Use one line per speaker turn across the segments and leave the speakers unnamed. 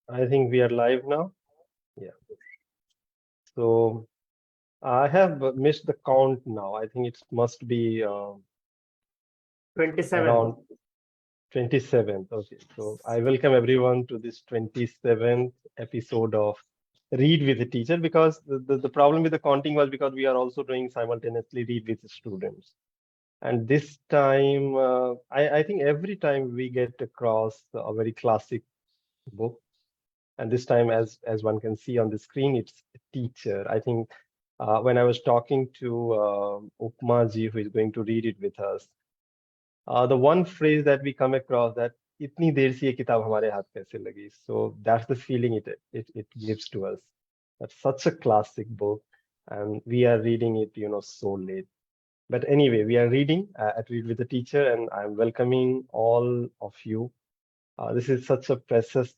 I think we are live now. Yeah. So I have missed the count now. I think it must be
27.
around 27th. Okay. So I welcome everyone to this 27th episode of Read with a Teacher because the problem with the counting was because we are also doing simultaneously Read with the students. And this time, I think every time we get across a very classic book. And this time, as one can see on the screen, it's a teacher. I think when I was talking to Upma ji, who is going to read it with us, the one phrase that we come across that इतनी देर से ये किताब हमारे हाथ कैसे लगी? So that's the feeling it gives to us. That's such a classic book, and we are reading it, so late. But anyway, we are reading at Read with the Teacher, and I'm welcoming all of you. This is such a precious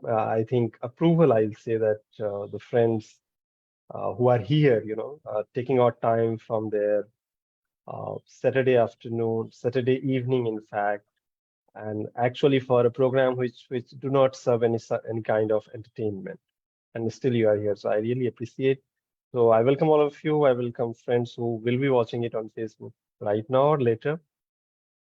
I think approval, I'll say that the friends who are here, taking out time from their Saturday afternoon, Saturday evening, in fact, and actually for a program which do not serve any kind of entertainment, and still you are here. So I really appreciate. So I welcome all of you. I welcome friends who will be watching it on Facebook right now or later.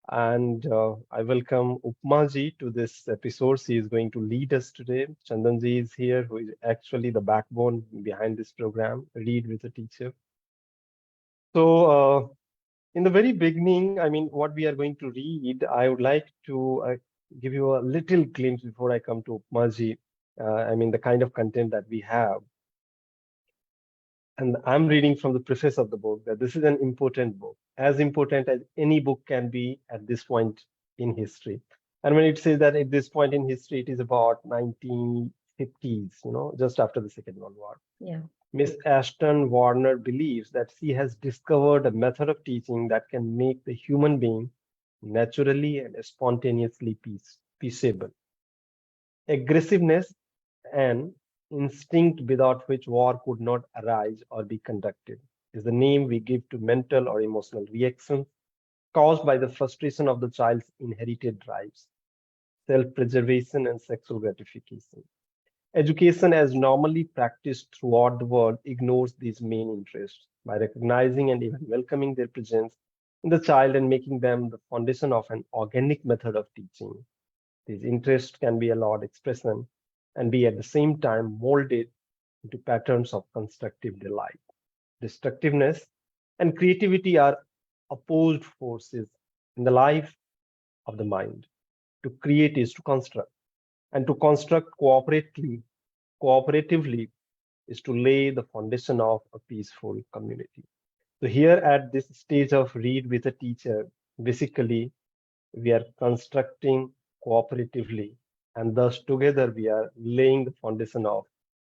And I welcome Upma ji to this episode. She is going to lead us today. Chandan ji is here, who is actually the backbone behind this program, Read with a Teacher. So, in the very beginning, I mean, what we are going to read, I would like to give you a little glimpse before I come to Upma ji. I mean, the kind of content that we have. And I'm reading from the preface of the book that this is an important book, as important as any book can be at this point in history. And when it says that at this point in history, it is about 1950s, just after the Second World War.
Yeah.
Miss Ashton Warner believes that she has discovered a method of teaching that can make the human being naturally and spontaneously peaceable. Aggressiveness and instinct without which war could not arise or be conducted is the name we give to mental or emotional reactions caused by the frustration of the child's inherited drives, self-preservation, and sexual gratification. Education, as normally practiced throughout the world, ignores these main interests by recognizing and even welcoming their presence in the child and making them the foundation of an organic method of teaching. These interests can be allowed expression and be at the same time molded into patterns of constructive delight. Destructiveness and creativity are opposed forces in the life of the mind. To create is to construct, and to construct cooperatively is to lay the foundation of a peaceful community. So here at this stage of Read with a Teacher, basically we are constructing cooperatively, and thus together we are laying the foundation of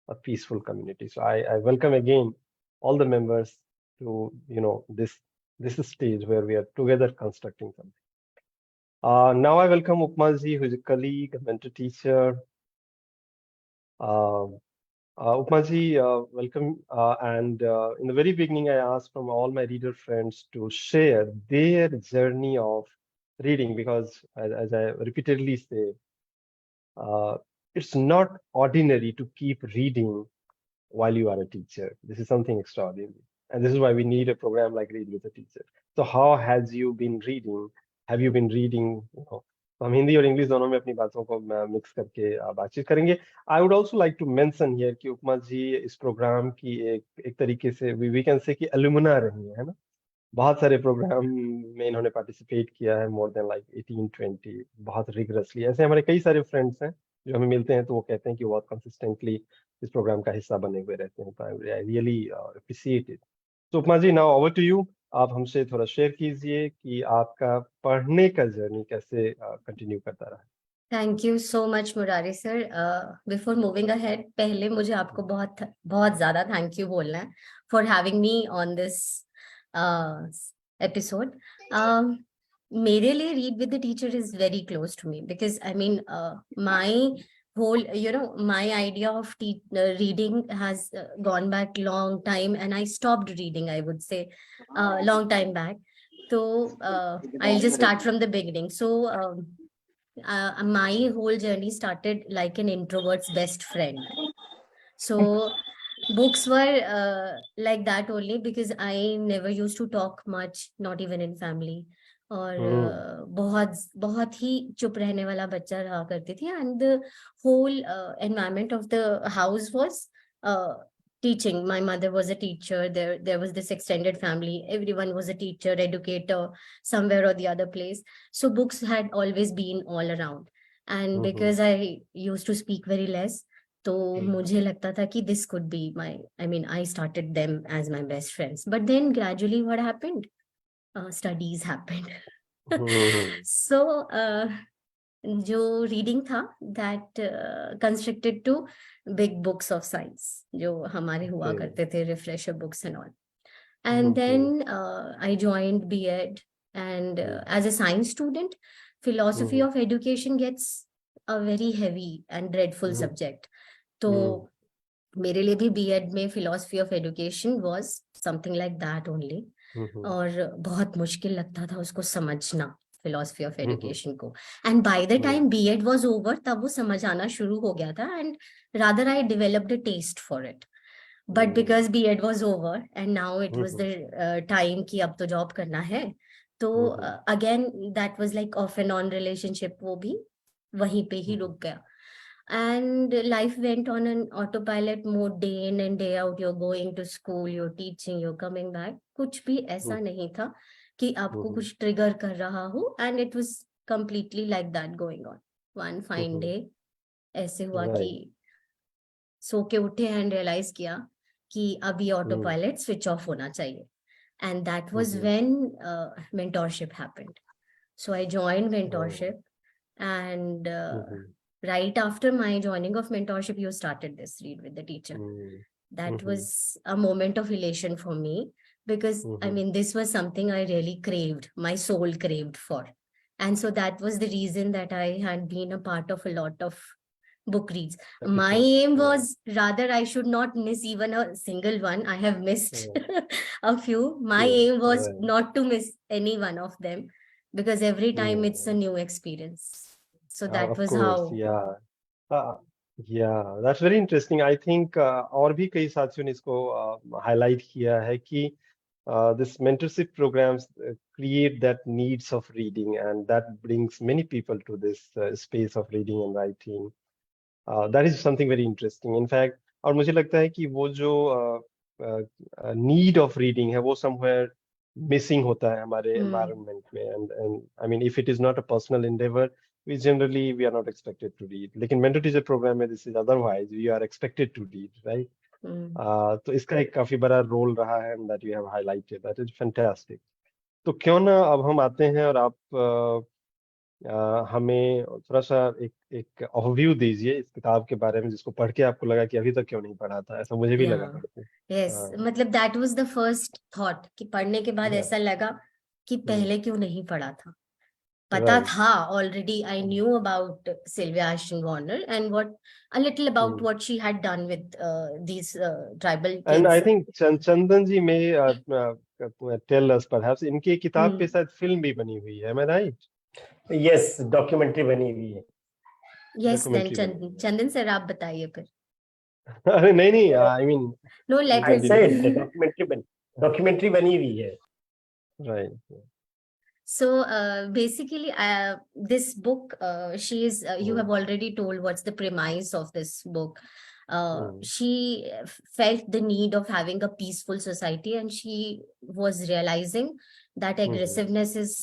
a peaceful community. So I welcome again all the members to this stage where we are together constructing something. Now I welcome Upma ji, who is a colleague, a mentor teacher. Uh, Upma ji, welcome. And in the very beginning, I asked from all my reader friends to share their journey of reading because, as I repeatedly say, uh, it's not ordinary to keep reading while you are a teacher. This is something extraordinary. And this is why we need a program like Read with a Teacher. So how has you been reading? Have you been reading? तो हम हिंदी और English दोनों में अपनी बातों को mix करके बातचीत करेंगे. I would also like to mention here कि उपमा जी इस प्रोग्राम की एक तरीके से we can say कि अलुमना रही है ना. बहुत सारे प्रोग्राम में इन्होंने पार्टिसिपेट किया है, मोर देन लाइक 18-20, बहुत रिगरसली. ऐसे हमारे कई सारे फ्रेंड्स हैं जो हमें मिलते हैं तो वो कहते हैं कि वो बहुत कंसिस्टेंटली इस प्रोग्राम का हिस्सा बने हुए रहते हैं. तो आई रियली अप्रिशिएट इट. तो उपमा जी, नाउ ओवर टू यू. आप हमसे थोड़ा शेयर कीजिए कि आपका पढ़ने का जर्नी कैसे कंटिन्यू करता रहा.
Thank you so much Murari sir. Before moving ahead, पहले मुझे आपको बहुत बहुत ज्यादा थैंक यू बोलना है for having me on this episode. मेरे लिए read with the teacher is very close to me because I mean my whole my idea of reading has gone back long time, and I stopped reading, I would say, long time back. So I'll just start from the beginning. So my whole journey started like an introvert's best friend. So books were like that only because I never used to talk much, not even in family. और
Hmm.
बहुत बहुत ही चुप रहने वाला बच्चा रहा करती थी. And the whole environment of the house was teaching. My mother was a teacher. There was this extended family. Everyone was a teacher, educator, somewhere or the other place. So books had always been all around. And
Hmm.
because I used to speak very less, तो
Hmm.
मुझे लगता था कि this could be my, I mean, I started them as my best friends. But then gradually what happened? Studies happened.
Hmm.
So जो reading था, that constricted to big books of science जो हमारे हुआ
Okay.
करते थे, refresher books and all. And
Hmm.
then I joined B.Ed, and
Hmm.
as a science student, philosophy
Hmm.
of education gets a very heavy and dreadful
Hmm.
subject. तो
Hmm.
मेरे लिए भी BEd में philosophy of education was something like that only.
Hmm.
और बहुत मुश्किल लगता था उसको समझना, फिलोसफी ऑफ
Hmm.
एजुकेशन को. And by the
Hmm.
Time BEd was over, तब वो समझ आना शुरू हो गया था. And rather I developed a taste for it. But
Hmm.
Because BEd was over and now it was
Hmm.
The time कि अब तो जॉब करना है, तो
Hmm.
Again that was like of and on relationship, वो भी वहीं पे ही
Hmm.
रुक गया. And life went on an autopilot mode, day in and day out. You're going to school, you're teaching, you're coming back. कुछ भी ऐसा नहीं था कि आपको
Hmm.
कुछ ट्रिगर कर रहा हो. And it was completely like that going on. One fine
Hmm.
day ऐसे हुआ कि
Right.
सो के उठे एंड रियलाइज किया कि अब ये auto
Hmm.
Pilot switch off होना चाहिए. And that was
Hmm.
when mentorship happened. So I joined
Oh.
mentorship, and
Hmm.
right after my joining of mentorship, you started this Read with the Teacher.
Hmm.
That
Hmm.
was a moment of elation for me, because I
Hmm.
mean, this was something I really craved, my soul craved for. And so that was the reason that I had been a part of a lot of book reads. My
Episode.
aim
Right.
was rather I should not miss even a single one. I have missed
Right.
a few. My
Yeah.
aim was
Right.
not to miss any one of them, because every time it's a
Hmm.
new experience. So that
Of
was
course.
how.
Yeah. Uh, yeah. That's very interesting. I think और भी कई साथियों ने इसको highlight किया है कि this mentorship programs create that needs of reading, and that brings many people to this space of reading and writing. That is something very interesting. In fact, और मुझे लगता है कि वो जो need of reading है वो somewhere missing होता है हमारे
Hmm,
environment में. And I mean, if it is not a personal endeavor, we are not expected to read. लेकिन mentor teacher program में this is otherwise. We are expected to read, right?
hmm.
तो इसका एक काफी बड़ा role रहा है, that you have highlighted. That is fantastic. तो क्यों ना अब हम आते हैं और आप हमें थोड़ा सा एक एक ओवरव्यू दीजिए इस किताब के बारे में, जिसको पढ़ के आपको लगा कि अभी तक क्यों नहीं पढ़ा था. ऐसा मुझे भी लगा
Yeah.
पढ़ के.
Yes.
हाँ.
मतलब that was the first thought कि पढ़ने के बाद
Yeah.
ऐसा लगा कि पहले क्यों नहीं पढ़ा था. पता
Right.
था already. I knew about Sylvia Ashton Warner and what a little about what she had done with these tribal
And I
kids.
think Chandan ji may tell us perhaps इनकी किताब पे
Hmm.
शायद film भी बनी हुई है. Am I right?
Yes documentary बनी हुई है.
Yes, then
डॉक्यूमेंट्री बनी हुई
Chandan sir, आप बताइए फिर.
है. अरे नहीं नहीं, I mean
No,
you
let
I
can
him.
be
said
little.
Documentary बनी हुई है.
Right.
So basically, this book, you have
Mm.
already told what's the premise of this book.
Mm.
She felt the need of having a peaceful society, and she was realizing that
Mm.
aggressiveness is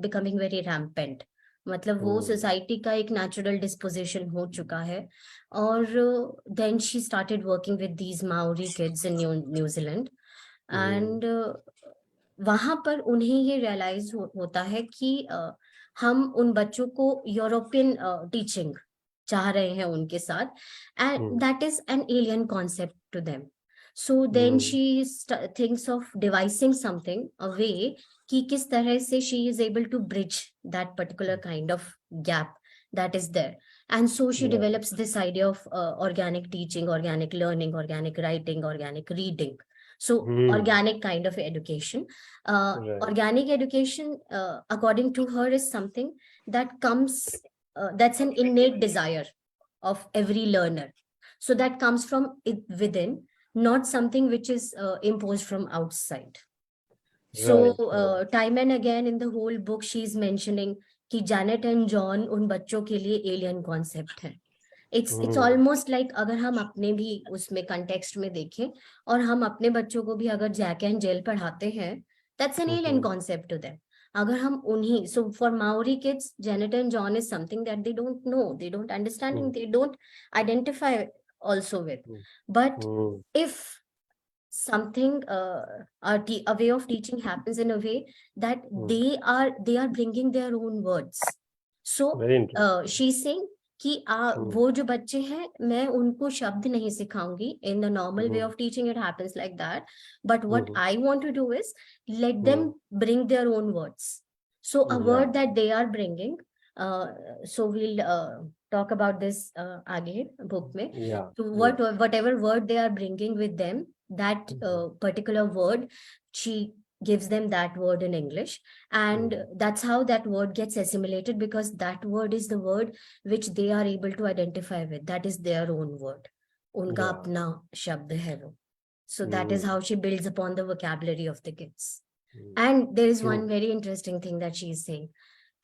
becoming very rampant. मतलब वो
Mm.
Society का एक natural disposition हो चुका है. और then she started working with these Maori kids in न्यूजीलैंड.
Mm.
And वहां पर उन्हें ये रियलाइज होता है कि हम उन बच्चों को यूरोपियन टीचिंग चाह रहे हैं उनके साथ, and
Mm.
That is an alien concept to them. So then
Mm.
She thinks of devising something, a way कि किस तरह से she is able to bridge that particular kind of gap that is there. And so she
Yeah.
develops this idea of organic teaching, organic learning, organic writing, organic reading. So
Mm.
organic kind of education.
Right.
Organic education, according to her, is something that comes that's an innate desire of every learner. So that comes from within, not something which is imposed from outside. So
Right.
time and again in the whole book she's mentioning कि Janet and John उन बच्चों के लिए alien concept है. It's almost like अगर हम अपने भी उसमें context में देखें और हम अपने बच्चों को भी अगर जैक एंड जेल पढ़ाते हैं, that's an alien concept to them. अगर हम उन्हीं, so for Maori kids, Janet and John is something that they don't know, they don't understand, and they don't identify also with. But if something a way of teaching happens in a way that they are bringing their own words. So
Very interesting.
she's saying कि वो जो बच्चे हैं मैं उनको शब्द नहीं सिखाऊंगी. In the normal way of teaching it happens like that, but what I want to do is let them bring their own words. So a word that they are bringing, so we'll talk about this आगे book में. So whatever word they are bringing with them, that particular word, she gives them that word in English, and that's how that word gets assimilated, because that word is the word which they are able to identify with. That is their own word. उनका अपना शब्द है वो. So that is how she builds upon the vocabulary of the kids. And there is one very interesting thing that she is saying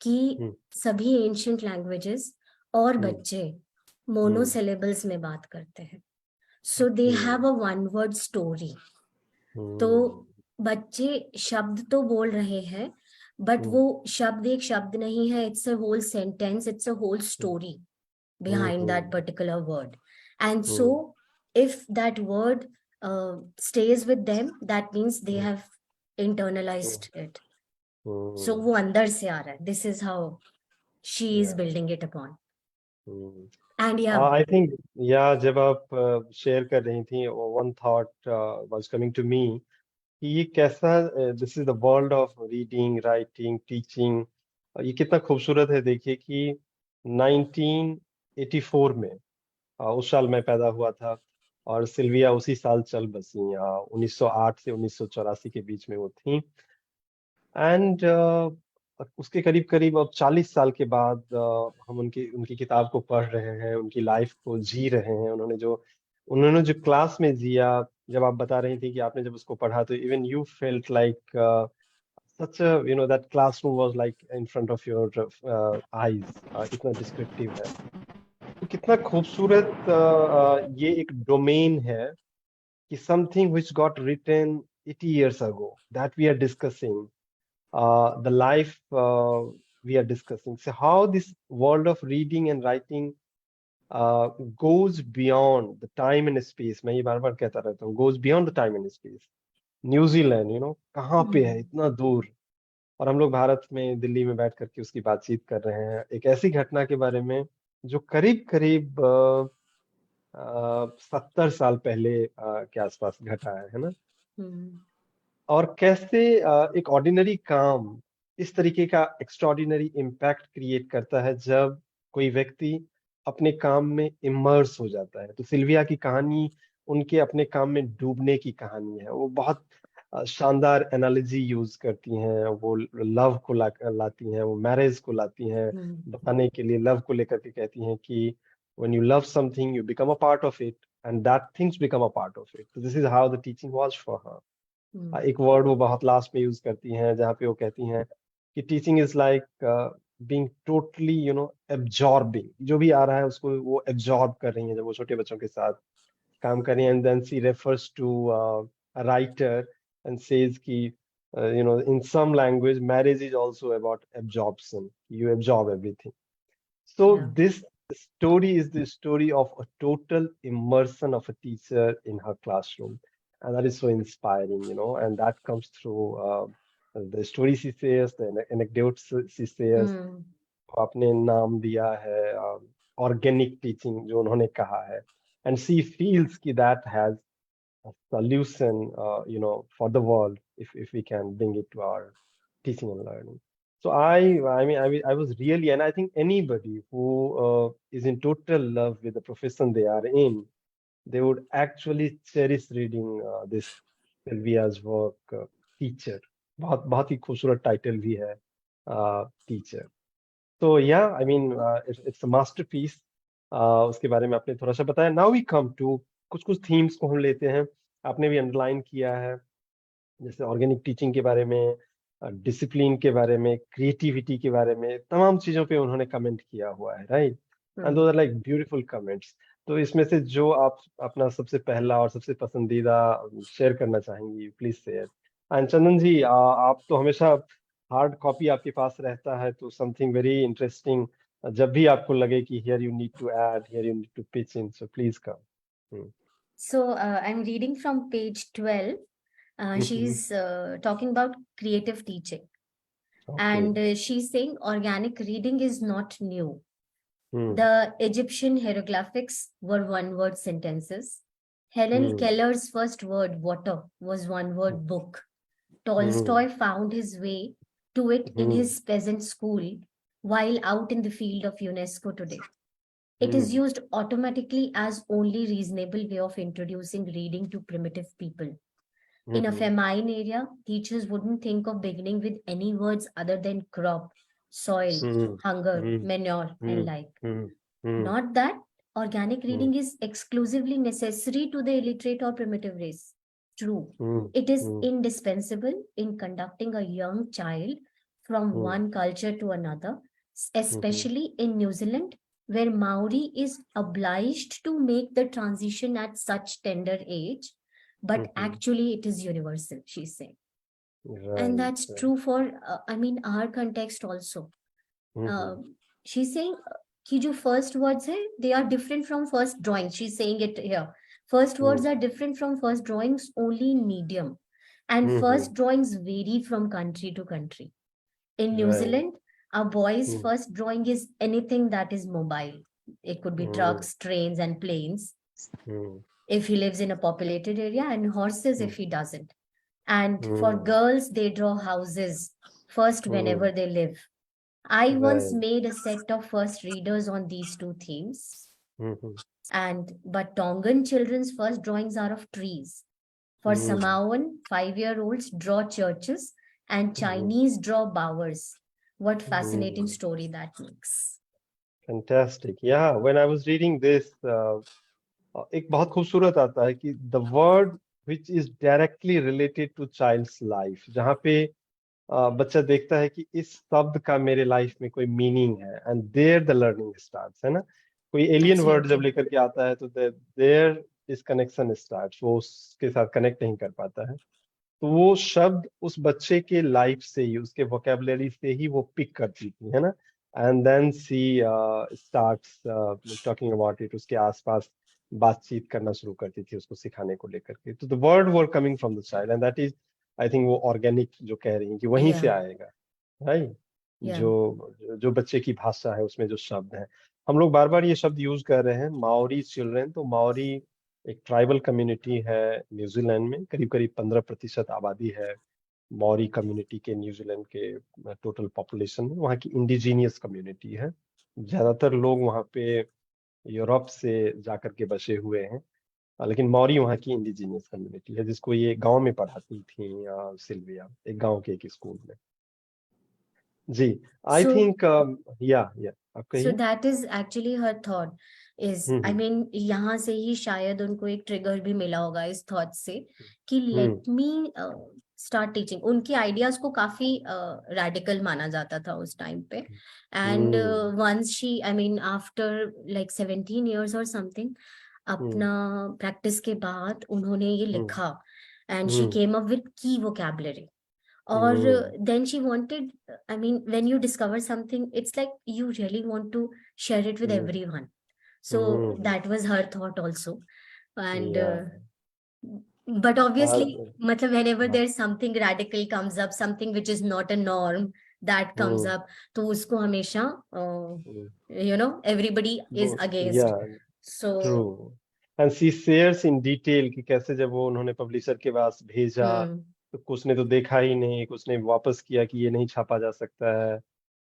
कि सभी ancient languages और बच्चे monosyllables में बात करते हैं. So they have a one word story. तो बच्चे शब्द तो बोल रहे हैं, but वो शब्द एक शब्द नहीं है. It's a whole sentence. It's a whole story behind that particular word. And so if that word stays with them, that means they have internalized it. So वो अंदर से आ रहा है. This is how she is building it upon. And
I think, जब आप share कर रही थी, one thought was coming to me कि ये कैसा, this is the world of reading, writing, teaching. ये कितना खूबसूरत है. देखिए कि 1984 में, उस साल मैं पैदा हुआ था और सिल्विया उसी साल चल बसी. 1908 से 1984 के बीच में वो थी. एंड उसके करीब करीब अब 40 साल के बाद हम उनकी उनकी किताब को पढ़ रहे हैं, उनकी लाइफ को जी रहे हैं. उन्होंने जो क्लास में जिया, जब आप बता रही थी कि आपने जब उसको पढ़ा तो even you felt like such a, that classroom was like in front of your eyes. इतना डिस्क्रिप्टिव है. तो कितना खूबसूरत ये एक डोमेन है कि something which got written 80 years ago that we are discussing, the life we are discussing. So how this world of reading and writing goes beyond the time and space. मैं ये बार बार कहता रहता हूँ, goes beyond the time and space. New Zealand कहाँ पे है, इतना दूर, और हम लोग भारत में दिल्ली में बैठ करके उसकी बातचीत कर रहे हैं एक ऐसी घटना के बारे में जो करीब करीब 70 साल पहले के आसपास घटा है ना. और कैसे एक ऑर्डिनरी काम इस तरीके का एक्स्ट्राऑर्डिनरी इम्पैक्ट क्रिएट करता है जब कोई व्यक्ति अपने काम में इमर्स हो जाता है. तो सिल्विया की कहानी उनके अपने काम में डूबने की कहानी है. वो बहुत शानदार एनालॉजी यूज करती हैं. वो लव को लाती हैं, वो मैरिज को लाती हैं बताने के लिए. लव को लेकर के कहती हैं कि when you love something you become a part of it and that things become a part of it. So this is how the teaching was for her. एक वर्ड वो बहुत लास्ट में यूज करती हैं जहाँ पे वो कहती हैं कि teaching is like being totally absorbing. जो भी आ रहा है उसको वो एब्जॉर्ब कर रही हैं जब वो छोटे बच्चों के साथ काम कर रही हैं. And then she refers to a writer and says ki in some language marriage is also about absorption. You absorb everything. So this story is the story of a total immersion of a teacher in her classroom, and that is so inspiring, and that comes through the story she says, the anecdotes she says. आपने नाम दिया है organic teaching जो उन्होंने कहा है, and she feels कि that has a solution, for the world if we can bring it to our teaching and learning. So I was really, and I think anybody who is in total love with the profession they are in, they would actually cherish reading this Sylvia's work, Teacher. बहुत बहुत ही खूबसूरत title भी है, teacher. तो या I mean it's a masterpiece. उसके बारे में आपने थोड़ा सा बताया। नाउ वी कम टू कुछ कुछ थीम्स को हम लेते हैं। आपने भी अंडरलाइन किया है, जैसे ऑर्गेनिक टीचिंग के बारे में, डिसिप्लिन के बारे में, क्रिएटिविटी के बारे में, तमाम चीजों पे उन्होंने कमेंट किया हुआ है, right? And
hmm
those are like beautiful comments. तो इसमें से जो आप अपना सबसे पहला और सबसे पसंदीदा शेयर करना चाहेंगी, प्लीज शेयर। एंड चंदन जी, आप तो हमेशा हार्ड कॉपी आपके पास रहता है, तो समथिंग वेरी इंटरेस्टिंग जब भी आपको लगे कि here you need to add, here you need to pitch in, so please come.
So I'm reading from page 12. She's talking about creative teaching,
okay.
and she's saying organic reading is not new.
Hmm
The Egyptian hieroglyphics were one-word sentences. Helen
hmm
Keller's first word, water, was one-word book.
Hmm
Tolstoy found his way to it in
hmm
his peasant school while out in the field of UNESCO today. It is
hmm
used automatically as only reasonable way of introducing reading to primitive people. In a
hmm
famine area, teachers wouldn't think of beginning with any words other than crop, soil,
hmm
hunger,
hmm
manure, and
hmm
like.
Hmm hmm
Not that organic
hmm
reading is exclusively necessary to the illiterate or primitive race. True,
hmm
it is
hmm
indispensable in conducting a young child from
hmm
one culture to another,
hmm
especially in New Zealand, where Maori is obliged to make the transition at such tender age, but
hmm
actually it is universal, she's saying. And
right
that's
right
true for, our context also.
Hmm
Um, she's saying कि जो first words है, they are different from first drawings. She's saying it here. First words
hmm
are different from first drawings only in medium. And first drawings vary from country to country. In New
right
Zealand, a boy's
hmm
first drawing is anything that is mobile. It could be
hmm
trucks, trains, and planes
hmm
if he lives in a populated area, and horses
hmm
if he doesn't. And for
hmm
girls, they draw houses first
hmm
whenever they live. I once
right
made a set of first readers on these two themes.
Hmm
But Tongan children's first drawings are of trees. For
hmm
Samoan, 5-year-olds draw churches and
hmm
Chinese draw bowers. What fascinating
hmm
story that makes.
Fantastic. या when I was reading this, एक बहुत खूबसूरत आता है कि the word which is directly related to child's life, जहाँ पे बच्चा देखता है कि इस शब्द का मेरे लाइफ में कोई मीनिंग है, and there the learning starts, है ना? कोई एलियन वर्ड जब
Absolutely.
लेकर के आता है तो देयर इज कनेक्शन स्टार्ट्स, वो उसके साथ कनेक्ट नहीं कर पाता है। तो वो शब्द उस बच्चे के लाइफ से ही, उसके वोकेबलरी से ही वो पिक करती थी, है ना? And then she starts talking about it, उसके आसपास बातचीत करना शुरू करती थी उसको सिखाने को लेकर के। तो the word were coming from the child, and that is I think वो ऑर्गेनिक जो कह रही हैं कि वहीं से
Yeah,
आएगा, राइट?
yeah.
जो बच्चे की भाषा है उसमें जो शब्द है, हम लोग बार बार ये शब्द यूज कर रहे हैं, माओरी चिल्ड्रन। तो माओरी एक ट्राइबल कम्युनिटी है न्यूजीलैंड में, करीब करीब 15% आबादी है मौरी कम्युनिटी के न्यूजीलैंड के टोटल पॉपुलेशन में। वहाँ की इंडिजीनियस कम्युनिटी है, ज्यादातर लोग वहाँ पे यूरोप से जाकर के बसे हुए हैं। लेकिन मौरी वहाँ की इंडिजीनियस कम्युनिटी है, जिसको ये गांव में पढ़ाती थी सिल्विया, एक गांव के एक स्कूल में। जी, आई
So
थिंक या आप
So
कहिए।
that is actually her thought is, I
hmm
mean, यहाँ से ही शायद उनको एक ट्रिगर भी मिला होगा इस थॉट से कि
hmm
let me start teaching. उनकी आइडियाज को काफी रेडिकल माना जाता था उस टाइम पे। And
hmm
once she, I mean, after like 17 years और समथिंग,
हम्म
अपना प्रैक्टिस के बाद उन्होंने ये
हम्म
लिखा and she
hmm
came up with key vocabulary. Or
hmm
then she wanted, I mean, when you discover something, it's like you really want to share it with
hmm
everyone. So
hmm
that was her thought also. And
या
but obviously,
hmm
matlab, whenever there's something radical comes up, something which is not a norm that comes
hmm
up, तो उसको हमेशा
hmm,
everybody is
या
against.
True.
So
and she shares in detail कि कैसे जब वो उन्होंने publisher के पास भेजा,
hmm,
तो कुछ ने तो देखा ही नहीं, कुछ ने वापस किया कि ये नहीं छापा जा सकता है,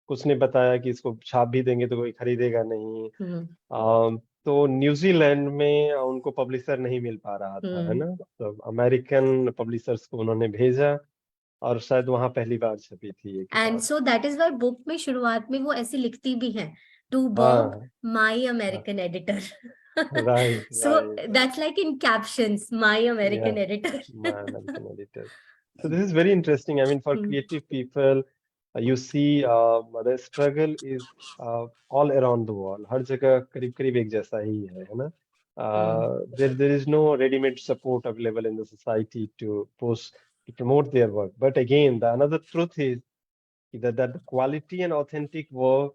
कुछ ने बताया कि इसको छाप भी देंगे तो कोई खरीदेगा नहीं।
hmm,
तो न्यूजीलैंड में उनको पब्लिशर नहीं मिल पा रहा था, है
hmm,
ना? तो अमेरिकन पब्लिशर्स को उन्होंने भेजा, और शायद वहां पहली बार छपी थी ये
एंड
किताब।
So that is why book में शुरुआत में वो ऐसे लिखती भी हैं, टू बॉब
हाँ,
my American editor.
Right
so
right.
That's like in captions, my
Yeah,
American editor.
my American editor. So this is very interesting. I mean, for creative people, you see the struggle is all around the world. हर जगह करीब करीब एक जैसा ही है ना? There is no ready-made support available in the society to post to promote their work. But again, the another truth is that the quality and authentic work,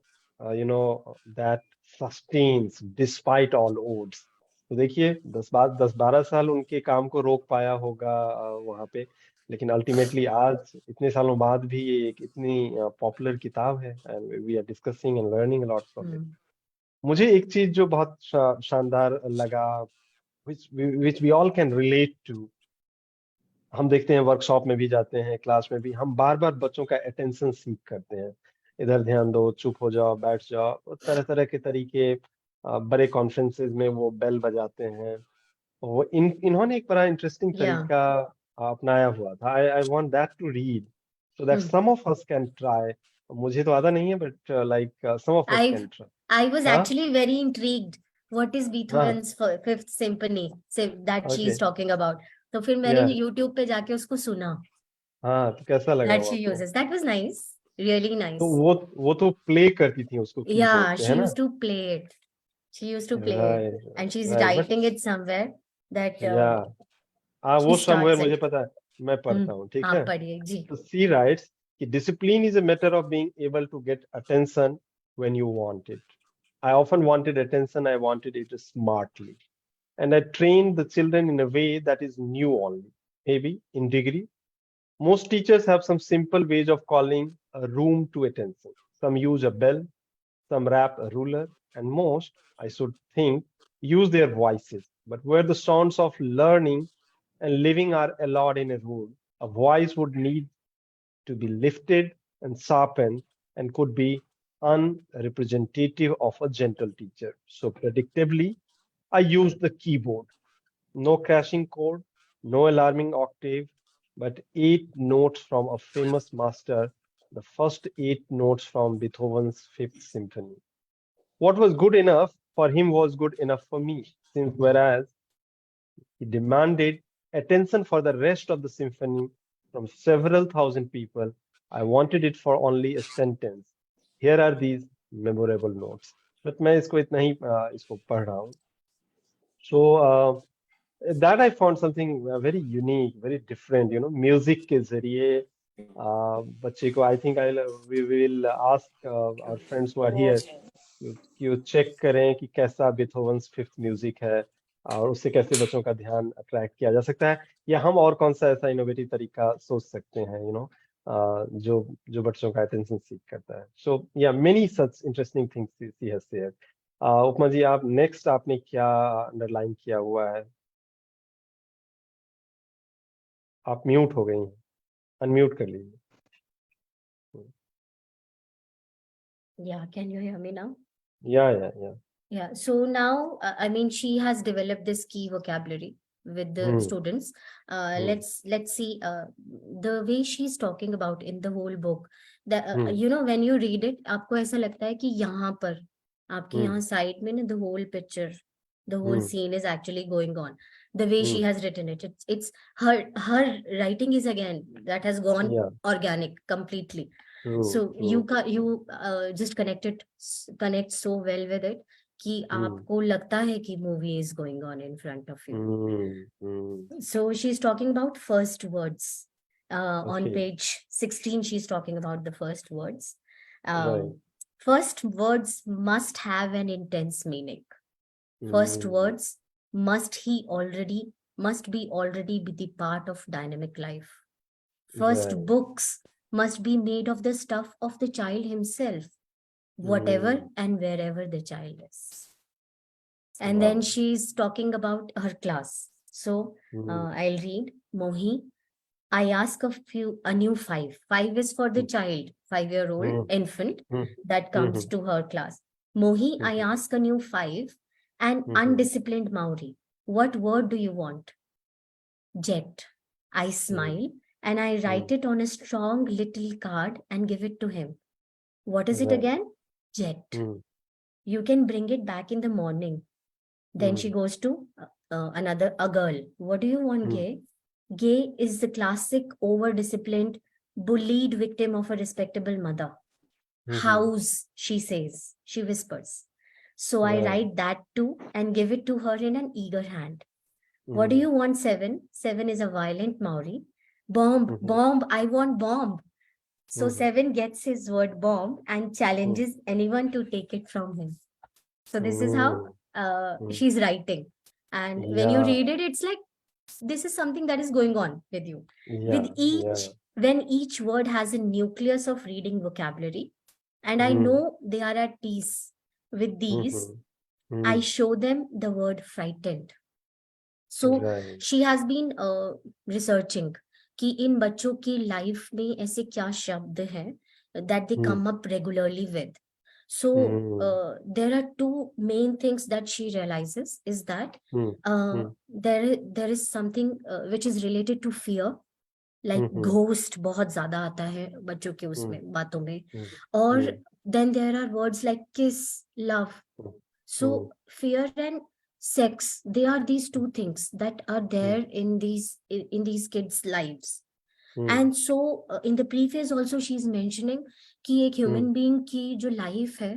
that sustains despite all odds. तो देखिए 10-12 साल उनके काम को रोक पाया होगा वहां पे, लेकिन अल्टीमेटली आज इतने सालों बाद भी ये एक इतनी पॉपुलर किताब है and we are discussing and learning a lot from it. मुझे एक चीज जो बहुत शानदार लगा, which we all can relate to, हम देखते हैं वर्कशॉप में भी जाते हैं, क्लास में भी हम बार बार बच्चों का अटेंशन सीख करते हैं। इधर ध्यान दो, चुप हो जाओ, बैठ जाओ, तरह तरह के तरीके। बड़े कॉन्फ्रेंसेस में वो बेल बजाते हैं। वो इन्होंने एक बड़ा इंटरेस्टिंग
या
तरीका अपनाया हुआ था। I want that to read so that some of us can try. मुझे तो आता नहीं है, but like some of us
I
can try.
I was
हाँ
actually very intrigued. What is
हाँ,
Beethoven's Fifth Symphony that she
okay,
is talking about? तो फिर मैंने
या,
YouTube पे जाके उसको सुना
हाँ, तो कैसा लगा
that
वो
she
आपको?
uses. That was nice, really
तो
nice.
वो तो प्ले करती थी उसको कीबोर्ड
Yeah,
पे,
she
है ना?
used to play it. She used to play it,
right
and she's
right, but
writing it somewhere that
या, हाँ,
she
वो समवेयर
starts
मुझे
it.
पता है, मैं पढ़ता हूँ, ठीक
आप
है।
पढ़िए जी.
तो सी राइट्स कि discipline is a matter of being able to get attention when you want it. I often wanted attention, I wanted it smartly, and I trained the children in a way that is new only, maybe in degree. Most teachers have some simple ways of calling a room to attention. Some use a bell, some wrap a ruler, and most, I should think, use their voices. But where the sounds of learning and living are allowed in a room, a voice would need to be lifted and sharpened and could be unrepresentative of a gentle teacher. So, predictably, I used the keyboard. No crashing chord, no alarming octave, but 8 notes from a famous master, the first 8 notes from Beethoven's Fifth Symphony. What was good enough for him was good enough for me, since whereas he demanded attention for the rest of the symphony from several thousand people, I wanted it for only a sentence. Here are these memorable notes. But मैं इसको इतना ही इसको पढ़ रहा हूँ. So that I found something very unique, very different. Music के जरिए बच्चे को, I think we will ask our friends who are here कि वो चेक करें कि कैसा बीथोवन्स फिफ्थ म्यूजिक है और उससे कैसे बच्चों का ध्यान अट्रैक्ट किया जा सकता है, या हम और कौन सा ऐसा इनोवेटिव तरीका सोच सकते हैं, जो जो बच्चों का अटेंशन सीख करता है। सो या many such interesting things she has shared. Upma ji, आप नेक्स्ट आपने क्या अंडरलाइन किया हुआ है? आप म्यूट हो गई हैं, अनम्यूट कर लीजिए।
Yeah, can you hear me now?
या
Yeah, so now, I mean, she has developed this key vocabulary with the students.
Hmm
Let's see the way she's talking about in the whole book.
Hmm
When you read it, आपको ऐसा लगता है कि यहाँ पर आपके
हम्म
यहाँ side में ना the whole picture, the whole
hmm
scene is actually going on. The way she
hmm
has written it, it's her writing is again that has gone
या,
organic completely.
True
So
true,
you just connect so well with it कि
हम्म
आपको लगता है कि movie is going on in front of you.
Hmm,
So she's talking about first words. On
okay,
page 16, she's talking about the first words.
Right,
First words must have an intense meaning. First words must must be already be the part of dynamic life. First
right,
books must be made of the stuff of the child himself, whatever and wherever the child is. And then
वाह,
she's talking about her class. So I'll read. Mohi, I ask a new five. Five is for the child, 5-year-old infant that comes to her class. Mohi, I ask a new five, an undisciplined Maori. What word do you want? Jet. I smile and I
Hmm.
write it on a strong little card and give it to him. What is it
Right.
again? Jet.
Hmm.
You can bring it back in the morning. Then she
Hmm.
goes to a girl. What do you want,
Hmm.
Gay? Gay is the classic over-disciplined, bullied victim of a respectable mother.
Hmm.
House, she says, she whispers. So I
Right.
write that too and give it to her in an eager hand. What do
Hmm.
you want, Seven? Seven is a violent Maori. Bomb,
Hmm.
bomb, I want bomb. So
Hmm.
Seven gets his word bomb and
Hmm.
challenges anyone to take it from him. So this is how
Hmm. Hmm.
she's writing. And when you
Yeah.
read it, it's like this is something that is going on with you. With
Yeah.
each,
Yeah.
when each word has a nucleus of reading vocabulary, and I
Hmm.
know they are at peace with these,
Hmm.
I
Hmm.
show them the word frightened. So
Right.
she has been researching कि इन बच्चों की life में ऐसे क्या शब्द हैं that they
Hmm.
come up regularly with. So
Hmm.
there are two main things that she realizes is that
Hmm. Hmm.
there is something which is related to fear, like
Hmm.
ghost बहुत ज्यादा आता है बच्चों के
Hmm.
उसमें बातों में,
Hmm.
और
Hmm.
then there are words like kiss, love.
Hmm.
So fear and sex, they are these two things that are
Hmm.
there in these kids lives.
Hmm.
And so in the preface also she is mentioning कि एक
Hmm.
human being की जो life है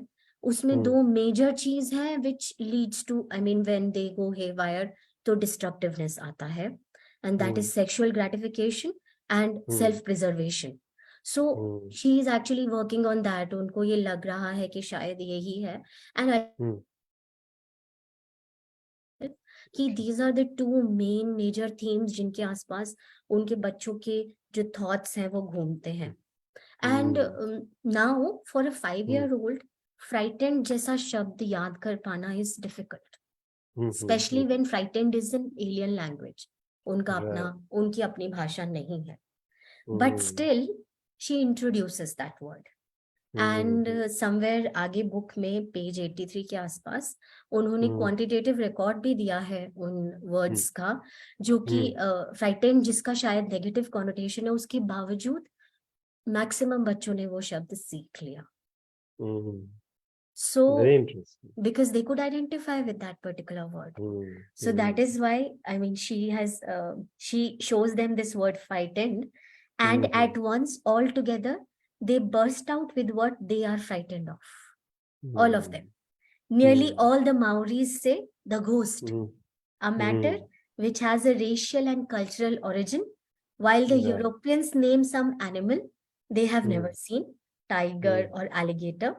उसमें
Hmm.
दो major चीज है which leads to, I mean when they go haywire तो destructiveness आता है, and that
Hmm.
is sexual gratification and
Hmm.
self preservation. So
Hmm.
she is actually working on that. उनको ये लग रहा है कि शायद यही है, and I
Hmm.
कि these are the two main major themes जिनके आसपास उनके बच्चों के जो thoughts हैं वो घूमते हैं. And
Hmm.
now for a
Hmm.
5-year-old, frightened जैसा शब्द याद कर पाना is difficult,
Hmm.
especially
Hmm.
when frightened is an alien language. उनका अपना,
Right.
उनकी अपनी भाषा नहीं है. But
Hmm.
still, she introduces that word.
Hmm.
And somewhere आगे बुक में पेज 83 के आसपास उन्होंने
Hmm.
क्वांटिटेटिव रिकॉर्ड भी दिया है उन
Hmm.
वर्ड्स का, जो कि
Hmm.
फ्राइटेंड जिसका शायद नेगेटिव कॉनोटेशन है, उसके बावजूद मैक्सिमम बच्चों ने वो शब्द सीख लिया.
Hmm.
So
Very interesting.
because they could identify with that particular word.
Hmm.
So that
Hmm.
is why, I mean, she shows them this word frightened, and
Hmm.
at once all together they burst out with what they are frightened of. All of
Hmm.
them. Nearly
Hmm.
all the Maoris say the ghost,
Hmm.
a matter
Hmm.
which has a racial and cultural origin, while the
Right.
Europeans name some animal they have
Hmm.
never seen, tiger
Hmm.
or alligator,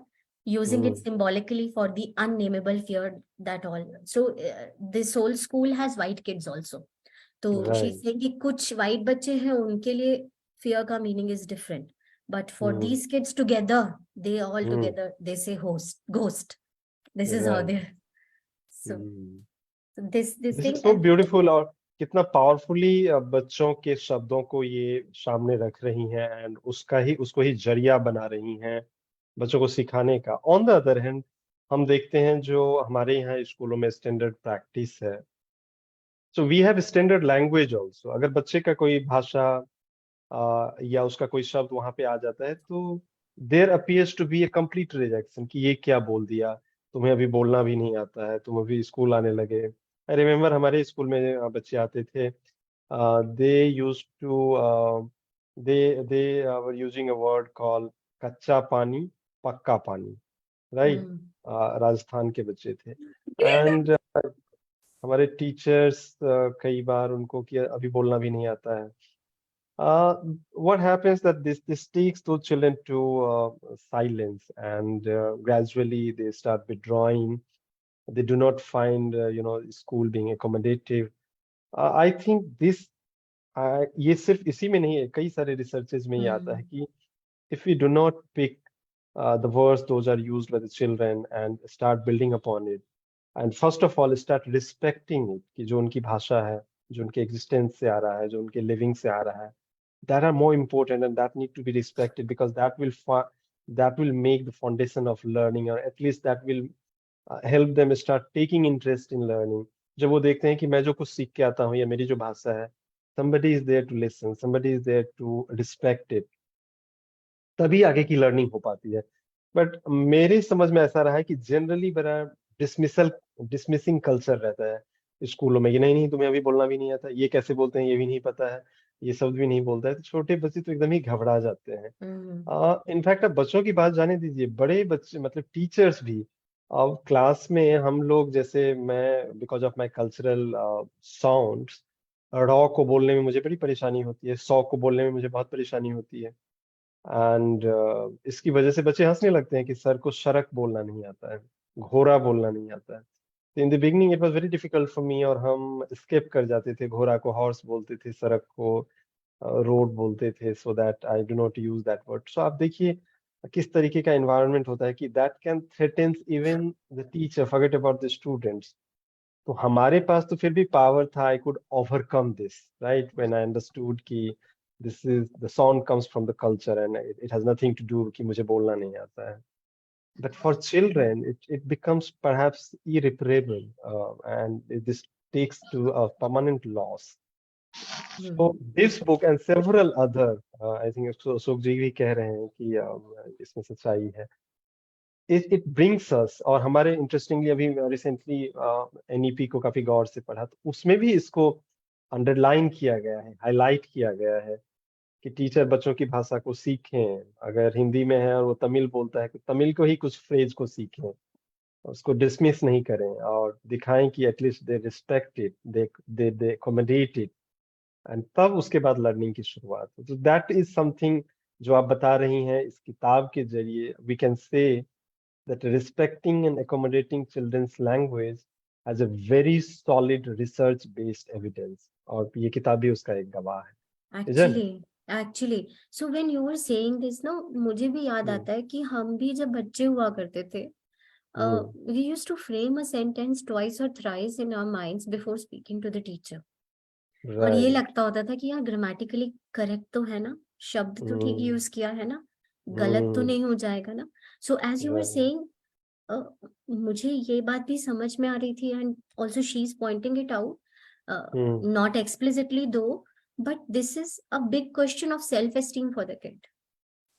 using it
Hmm.
symbolically for the unnameable fear that all. So this whole school has white kids also. तो she's
Right.
saying कि कुछ white बच्चे हैं उनके लिए fear का meaning is different, but for
Hmm.
these kids together, they all
Hmm.
together they say ghost. This is how
Right.
they're. So
Hmm.
this
This
thing,
is so beautiful और कितना powerfully बच्चों के शब्दों को ये सामने रख रही हैं एंड उसको ही जरिया बना रही हैं बच्चों को सिखाने का. ऑन द अदर हैंड हम देखते हैं जो हमारे यहाँ स्कूलों में स्टैंडर्ड प्रैक्टिस है, so we have standard language also. अगर बच्चे का कोई भाषा या उसका कोई शब्द वहां पे आ जाता है तो there appears to be a complete rejection कि ये क्या बोल दिया, तुम्हें अभी बोलना भी नहीं आता है, तुम अभी स्कूल आने लगे. आई रिमेम्बर हमारे स्कूल में बच्चे आते थे, they used to they were using a word call कच्चा पानी, पक्का पानी. राइट.
mm,
राजस्थान के बच्चे थे एंड हमारे टीचर्स कई बार उनको कि अभी बोलना भी नहीं आता है. Uh, what happens that this takes those children to silence, and gradually they start withdrawing. They do not find school being accommodative. I think this ये सिर्फ इसी में नहीं है, कई सारे रिसर्चेज में ये आता है
mm,
कि if we do not pick the words those are used by the children and start building upon it, and first of all start respecting it कि जो उनकी भाषा है, जो उनके एग्जिस्टेंस से आ रहा है, जो उनके लिविंग से आ रहा है, that are more important and that need to be respected because that will make the foundation of learning, or at least that will help them start taking interest in learning. जब वो देखते हैं कि मैं जो कुछ सीख के आता हूँ या मेरी जो भाषा है somebody is there to listen, somebody is there to respect it, तभी आगे की लर्निंग हो पाती है. बट मेरे समझ में ऐसा रहा है कि जनरली बड़ा डिसमिसिंग कल्चर रहता है स्कूलों में, कि नहीं नहीं तुम्हें अभी बोलना भी नहीं आता, ये कैसे बोलते हैं ये भी नहीं पता है, ये शब्द भी नहीं बोलता है. तो छोटे बच्चे तो एकदम ही घबरा जाते हैं. इनफैक्ट अब बच्चों की बात जाने दीजिए, बड़े बच्चे मतलब टीचर्स भी अब क्लास में हम लोग, जैसे मैं because of my cultural sounds, raw को बोलने में मुझे बड़ी परेशानी होती है, सौ को बोलने में मुझे बहुत परेशानी होती है. एंड इसकी वजह से बच्चे हंसने लगते हैं कि सर को शरक बोलना नहीं आता है, घोड़ा बोलना नहीं आता है. तो in the beginning it was very difficult for me, और हम स्किप कर जाते थे, घोड़ा को हॉर्स बोलते थे, सड़क को रोड बोलते थे, so that I do not use that word. So आप देखिए किस तरीके का एनवायरनमेंट होता है कि that can threatens even the teacher, forget about the students. तो हमारे पास तो फिर भी पावर था, I could overcome this, right, when I understood कि this is the sound comes from the culture and it has nothing to do कि मुझे बोलना नहीं आता है. But for children, it becomes perhaps irreparable, and this takes to a permanent loss. So this book and several other, I think Ashok जी भी कह रहे हैं कि इसमें सच्चाई है. It brings us, और हमारे इंटरेस्टिंगली अभी रिसेंटली एनईपी को काफी गौर से पढ़ा, तो उसमें भी इसको अंडरलाइन किया गया है, हाईलाइट किया गया है कि टीचर बच्चों की भाषा को सीखें. अगर हिंदी में है और वो तमिल बोलता है तो तमिल को ही कुछ फ्रेज को सीखें, उसको डिसमिस नहीं करें, और दिखाएं कि at least they respect it, they accommodate it, and तब उसके बाद लर्निंग की शुरुआत हो. तो दैट इज समथिंग जो आप बता रही हैं इस किताब के जरिए. We can say that respecting and accommodating children's language has a very solid research based evidence, और ये किताब भी उसका एक गवाह है. Isn't it?
Actually so when you were saying this ना, मुझे भी याद आता है कि हम भी जब बच्चे हुआ करते थे, we used to frame a sentence twice और thrice in our minds before speaking to the teacher. और ये
Right.
लगता होता था कि यार ग्रामेटिकली करेक्ट तो है ना, शब्द तो ठीक यूज किया है ना, गलत तो नहीं हो जाएगा ना. So as you were
Right.
Saying, मुझे ये बात भी समझ में आ रही थी, and also she is pointing it out, not explicitly though, but this is a big question of self esteem for the kid.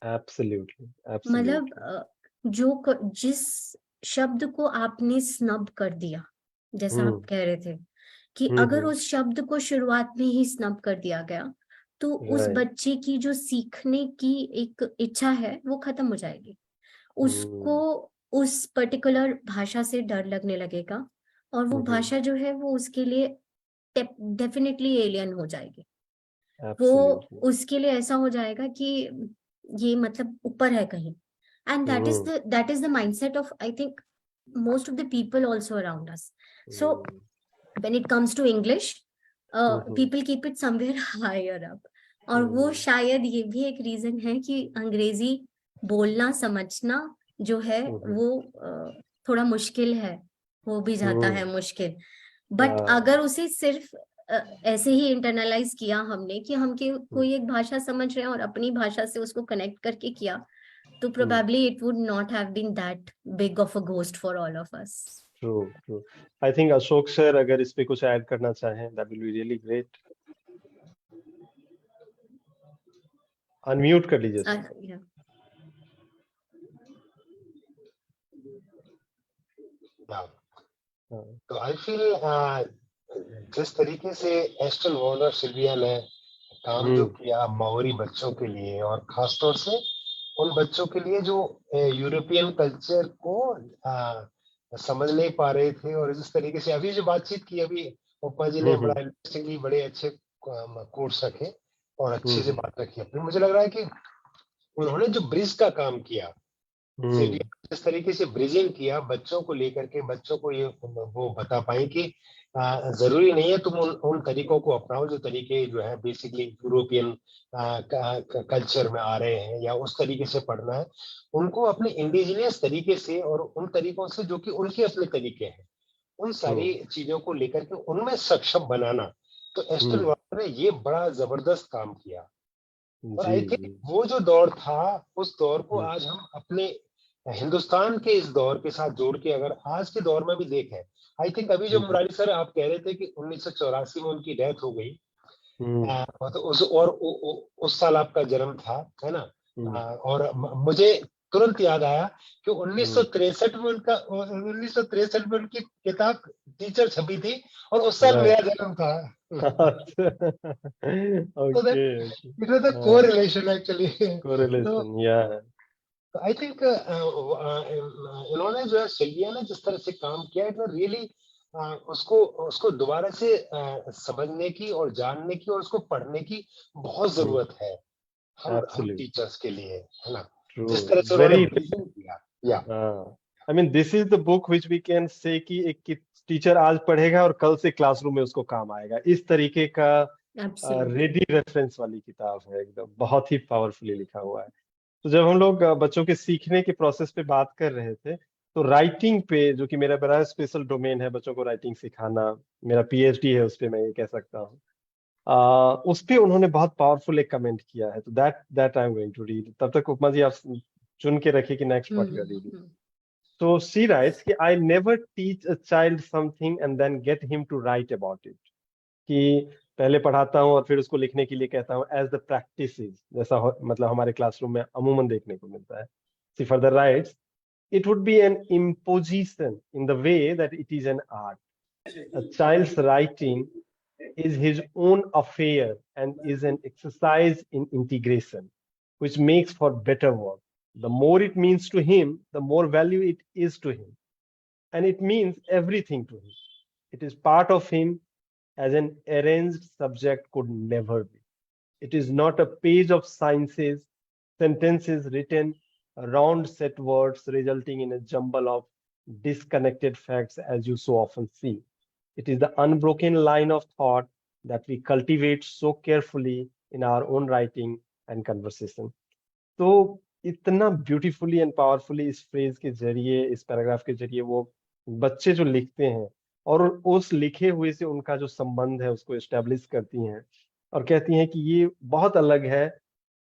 Absolutely.
मतलब
Absolutely.
जिस शब्द को आपने स्नब कर दिया, जैसा आप कह रहे थे कि अगर उस शब्द को शुरुआत में ही स्नब कर दिया गया तो उस
Right.
बच्चे की जो सीखने की एक इच्छा है वो खत्म हो जाएगी. उसको उस पर्टिकुलर भाषा से डर लगने लगेगा, और वो भाषा जो है वो उसके लिए डेफिनेटली एलियन हो जाएगी. वो
Absolutely.
उसके लिए ऐसा हो जाएगा कि ये मतलब ऊपर है कहीं. And that is the mindset of, I think, most of the people also around us. So when it comes to English, people keep it somewhere higher up. और वो शायद ये भी एक रीजन है कि अंग्रेजी बोलना समझना जो है वो थोड़ा मुश्किल है, हो भी जाता है मुश्किल. बट अगर उसे सिर्फ ऐसे ही इंटरनलाइज किया हमने कि हम कोई एक भाषा समझ रहे हैं और अपनी भाषा से उसको कनेक्ट करके किया, तो probably it would not have been that big of a ghost for all of us.
True. I think Ashok sir अगर इस पे कुछ ऐड करना चाहें, that will be really great. Unmute कर लीजिए सर.
Yeah.
तो आई फील जिस तरीके से एस्टन वॉर्नर सिल्विया ने काम जो किया माओरी बच्चों के लिए, और खासतौर से उन बच्चों के लिए जो यूरोपियन कल्चर को समझ नहीं पा रहे थे, और जिस तरीके से अभी जो बातचीत की अभी ओप्पा जी ने बड़ा इंटरेस्टिंगली बड़े अच्छे कोर्स रखे और अच्छे से बात रखी अपनी. मुझे लग रहा है कि उन्होंने जो ब्रिज का काम किया, जिस तरीके से ब्रिजिंग किया बच्चों को लेकर के, बच्चों को ये वो बता पाए कि जरूरी नहीं है तुम उन तरीकों को अपनाओ जो तरीके जो है बेसिकली यूरोपियन कल्चर में आ रहे हैं, या उस तरीके से पढ़ना है. उनको अपने इंडिजिनियस तरीके से और उन तरीकों से जो कि उनके अपने तरीके हैं, उन सारी चीजों को लेकर के उनमें सक्षम बनाना. तो एस्टन वॉर्नर ने ये बड़ा जबरदस्त काम किया. और आई थिंक वो जो दौर था, उस दौर को आज हम अपने हिंदुस्तान के इस दौर के साथ जोड़ के अगर आज के दौर में भी देखें, आई थिंक अभी जो मुरारी सर आप कह रहे थे कि 1984 में उनकी डेथ हो गई, तो उस साल आपका जन्म था, है ना? और मुझे तुरंत याद आया कि 1963 में उनकी किताब टीचर छपी थी और उस साल मेरा जन्म था। So that it was a correlation actually.
Correlation, yeah.
तो आई थिंक इन्होंने जो है सिल्विया ने जिस तरह से काम किया, इट वाज रियली उसको उसको दोबारा से समझने की और जानने की और उसको पढ़ने की बहुत जरूरत है हम
Absolutely.
टीचर्स के लिए, है ना?
True.
जिस तरह से उन्होंने
Very.
विजन किया, या
I mean, this is the book which we can say कि एक टीचर आज पढ़ेगा और कल से क्लासरूम में उसको काम आएगा, इस तरीके का
Absolutely.
रेडी रेफरेंस वाली किताब है, एकदम बहुत ही पावरफुली लिखा हुआ है। तो जब हम लोग बच्चों के सीखने के प्रोसेस पे बात कर रहे थे, तो राइटिंग पे, जो कि मेरा बड़ा स्पेशल डोमेन है, बच्चों को राइटिंग सिखाना, मेरा पीएचडी है उस पे, मैं ये कह सकता हूँ। उस पे उन्होंने बहुत पावरफुल एक कमेंट किया है, तो that I am going to read. तब तक उपमा जी आप चुन के रखिए कि next what you are reading. So she writes कि I never teach a child something and then get him to write about it. कि पहले पढ़ाता हूँ और फिर उसको लिखने के लिए कहता हूँ as the practice is, जैसा मतलब हमारे क्लासरूम में अमूमन देखने को मिलता है। She further writes, it would be an imposition in the way that it is an art. A child's writing is his own affair and is an exercise in integration, which makes for better work. The more it means to him, the more value it is to him. And it means everything to him. It is part of him as an arranged subject could never be. It is not a page of sciences, sentences written, round set words resulting in a jumble of disconnected facts as you so often see. It is the unbroken line of thought that we cultivate so carefully in our own writing and conversation. तो इतना beautifully and powerfully इस phrase के जरिए, इस paragraph के जरिए वो बच्चे जो लिखते हैं और उस लिखे हुए से उनका जो संबंध है उसको एस्टेब्लिश करती हैं और कहती हैं कि ये बहुत अलग है।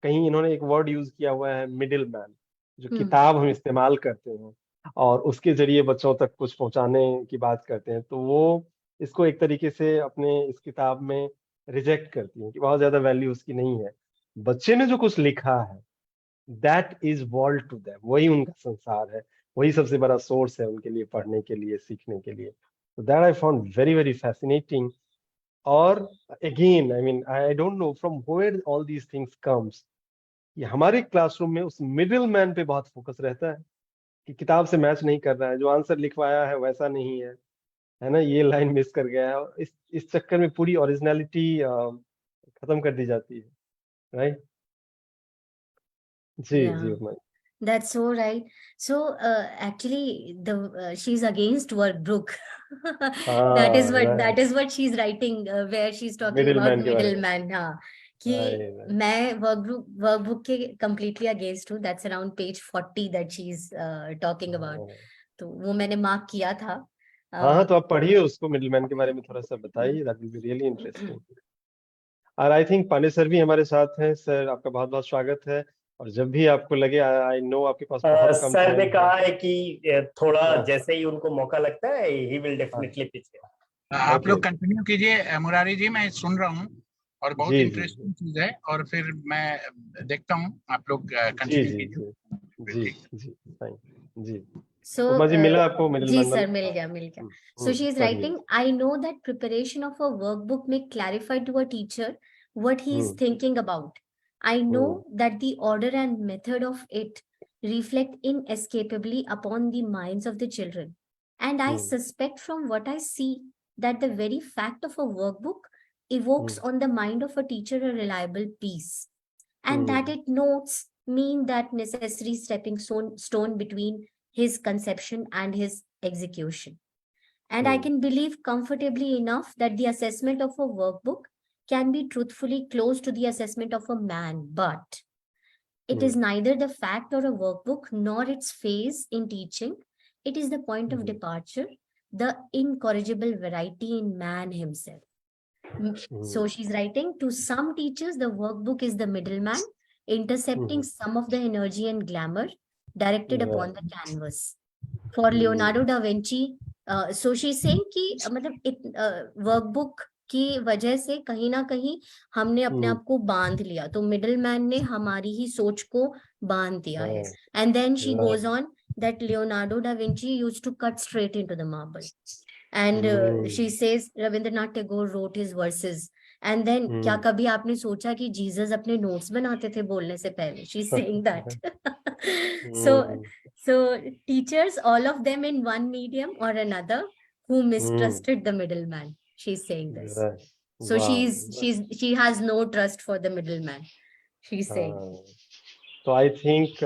कहीं इन्होंने एक वर्ड यूज किया हुआ है, मिडिल मैन, जो किताब हम इस्तेमाल करते हैं और उसके जरिए बच्चों तक कुछ पहुंचाने की बात करते हैं, तो वो इसको एक तरीके से अपने इस किताब में रिजेक्ट करती हैं कि बहुत ज्यादा वैल्यू उसकी नहीं है। बच्चे ने जो कुछ लिखा है, that is world to them, वही उनका संसार है, वही सबसे बड़ा सोर्स है उनके लिए, पढ़ने के लिए, सीखने के लिए। तो that I found very very fascinating. और again I mean I don't know from where all these things comes, ये हमारे क्लासरूम में उस मिडिल मैन पे बहुत फोकस रहता है कि किताब से मैच नहीं कर रहा है, जो आंसर लिखवाया है वैसा नहीं है ना, ये लाइन मिस कर गया है, और इस चक्कर में पूरी ओरिजिनलिटी खत्म कर दी जाती है, राइट? जी
Yeah.
जी Upma.
That's so right. So actually, she's against workbook. That is what she's writing, where she's talking about
middleman के बारे में।
middleman. हाँ, कि
Right.
मैं workbook के completely against हूँ. That's around page 40 that she's talking about. तो वो मैंने मार्क किया था।
हाँ, तो आप पढ़िए उसको, मिडिलमैन के बारे में थोड़ा सा बताइए, that will be really interesting. और आई थिंक पांडे सर भी हमारे साथ हैं। सर, आपका बहुत बहुत स्वागत है। और जब भी आपको लगे, आई नो आपके पास बहुत कम
सर ने
टाइम
कहा है कि थोड़ा
हाँ।
जैसे ही उनको मौका लगता है, ही विल डेफिनेटली पिच इन।
आप लोग कंटिन्यू कीजिए मुरारी जी, मैं सुन रहा हूँ और बहुत
जी,
इंटरेस्टिंग चीज है, और फिर मैं देखता हूँ, आप लोग
जी
कंटिन्यू
जी
कीजिए।
जी जी थैंक जी।
So
उपमा जी, मिला आपको
जी
मिडिलमैन
सर,
वाला?
मिल गया। So she is writing, I know that preparation of a workbook may clarify to a teacher what he is thinking about. I know that the order and method of it reflect inescapably upon the minds of the children. And I suspect from what I see that the very fact of a workbook evokes on the mind of a teacher a reliable peace. And that it notes mean that necessary stepping stone between his conception and his execution. And I can believe comfortably enough that the assessment of a workbook can be truthfully close to the assessment of a man, but it is neither the fact or a workbook nor its phase in teaching. It is the point of departure, the incorrigible variety in man himself. So she's writing, to some teachers, the workbook is the middleman, intercepting some of the energy and glamour directed upon the canvas. For Leonardo da Vinci, so she's saying कि मतलब workbook की वजह से कहीं ना कहीं हमने अपने आप को बांध लिया, तो मिडिल मैन ने हमारी ही सोच को बांध दिया है. And then she goes on that Leonardo da Vinci used to cut straight into the marble. And she says Rabindranath Tagore wrote his verses. And then क्या कभी आपने सोचा कि जीसस अपने नोट्स बनाते थे बोलने से पहले? She's saying that. So teachers, all of them in one medium or another, who mistrusted the middleman. She's saying this. So she has no trust for the middleman. She's saying.
तो I think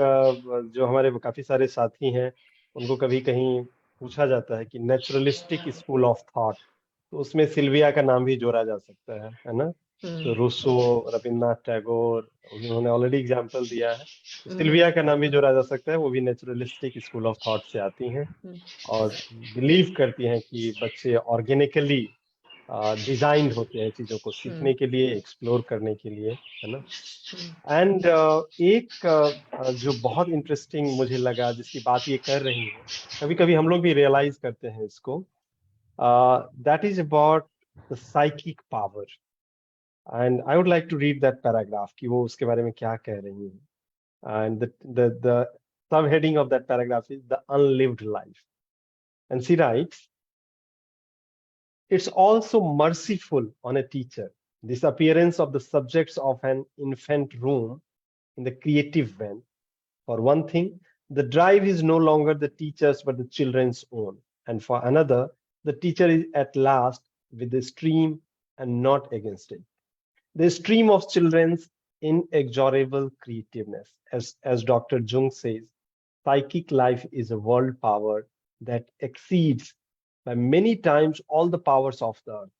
जो हमारे काफी सारे साथी हैं उनको कभी कहीं पूछा जाता है कि नेचुरलिस्टिक स्कूल ऑफ थॉट, तो उसमें सिल्विया का नाम भी जोड़ा जा सकता है ना. तो रूसो, रविन्द्रनाथ टैगोर, उन्होंने ऑलरेडी एग्जांपल दिया है. सिल्विया का नाम भी जोड़ा जा सकता है, वो भी नेचुरलिस्टिक स्कूल ऑफ थॉट से आती हैं और बिलीव करती हैं कि बच्चे ऑर्गेनिकली डिजाइंड होते हैं चीजों को सीखने के लिए, एक्सप्लोर करने के लिए, है ना. एंड एक जो बहुत इंटरेस्टिंग मुझे लगा जिसकी बात ये कर रही है, कभी कभी हम लोग भी रियलाइज करते हैं इसको, that is about the psychic power. And I would like to read that paragraph कि वो उसके बारे में क्या कह रही है. And the sub heading of that paragraph is the unlived life. And she writes, it's also merciful on a teacher, this appearance of the subjects of an infant room in the creative van. For one thing, the drive is no longer the teacher's but the children's own. And for another, the teacher is at last with the stream and not against it. The stream of children's inexorable creativeness. As Dr. Jung says, psychic life is a world power that exceeds by many times all the powers of the earth.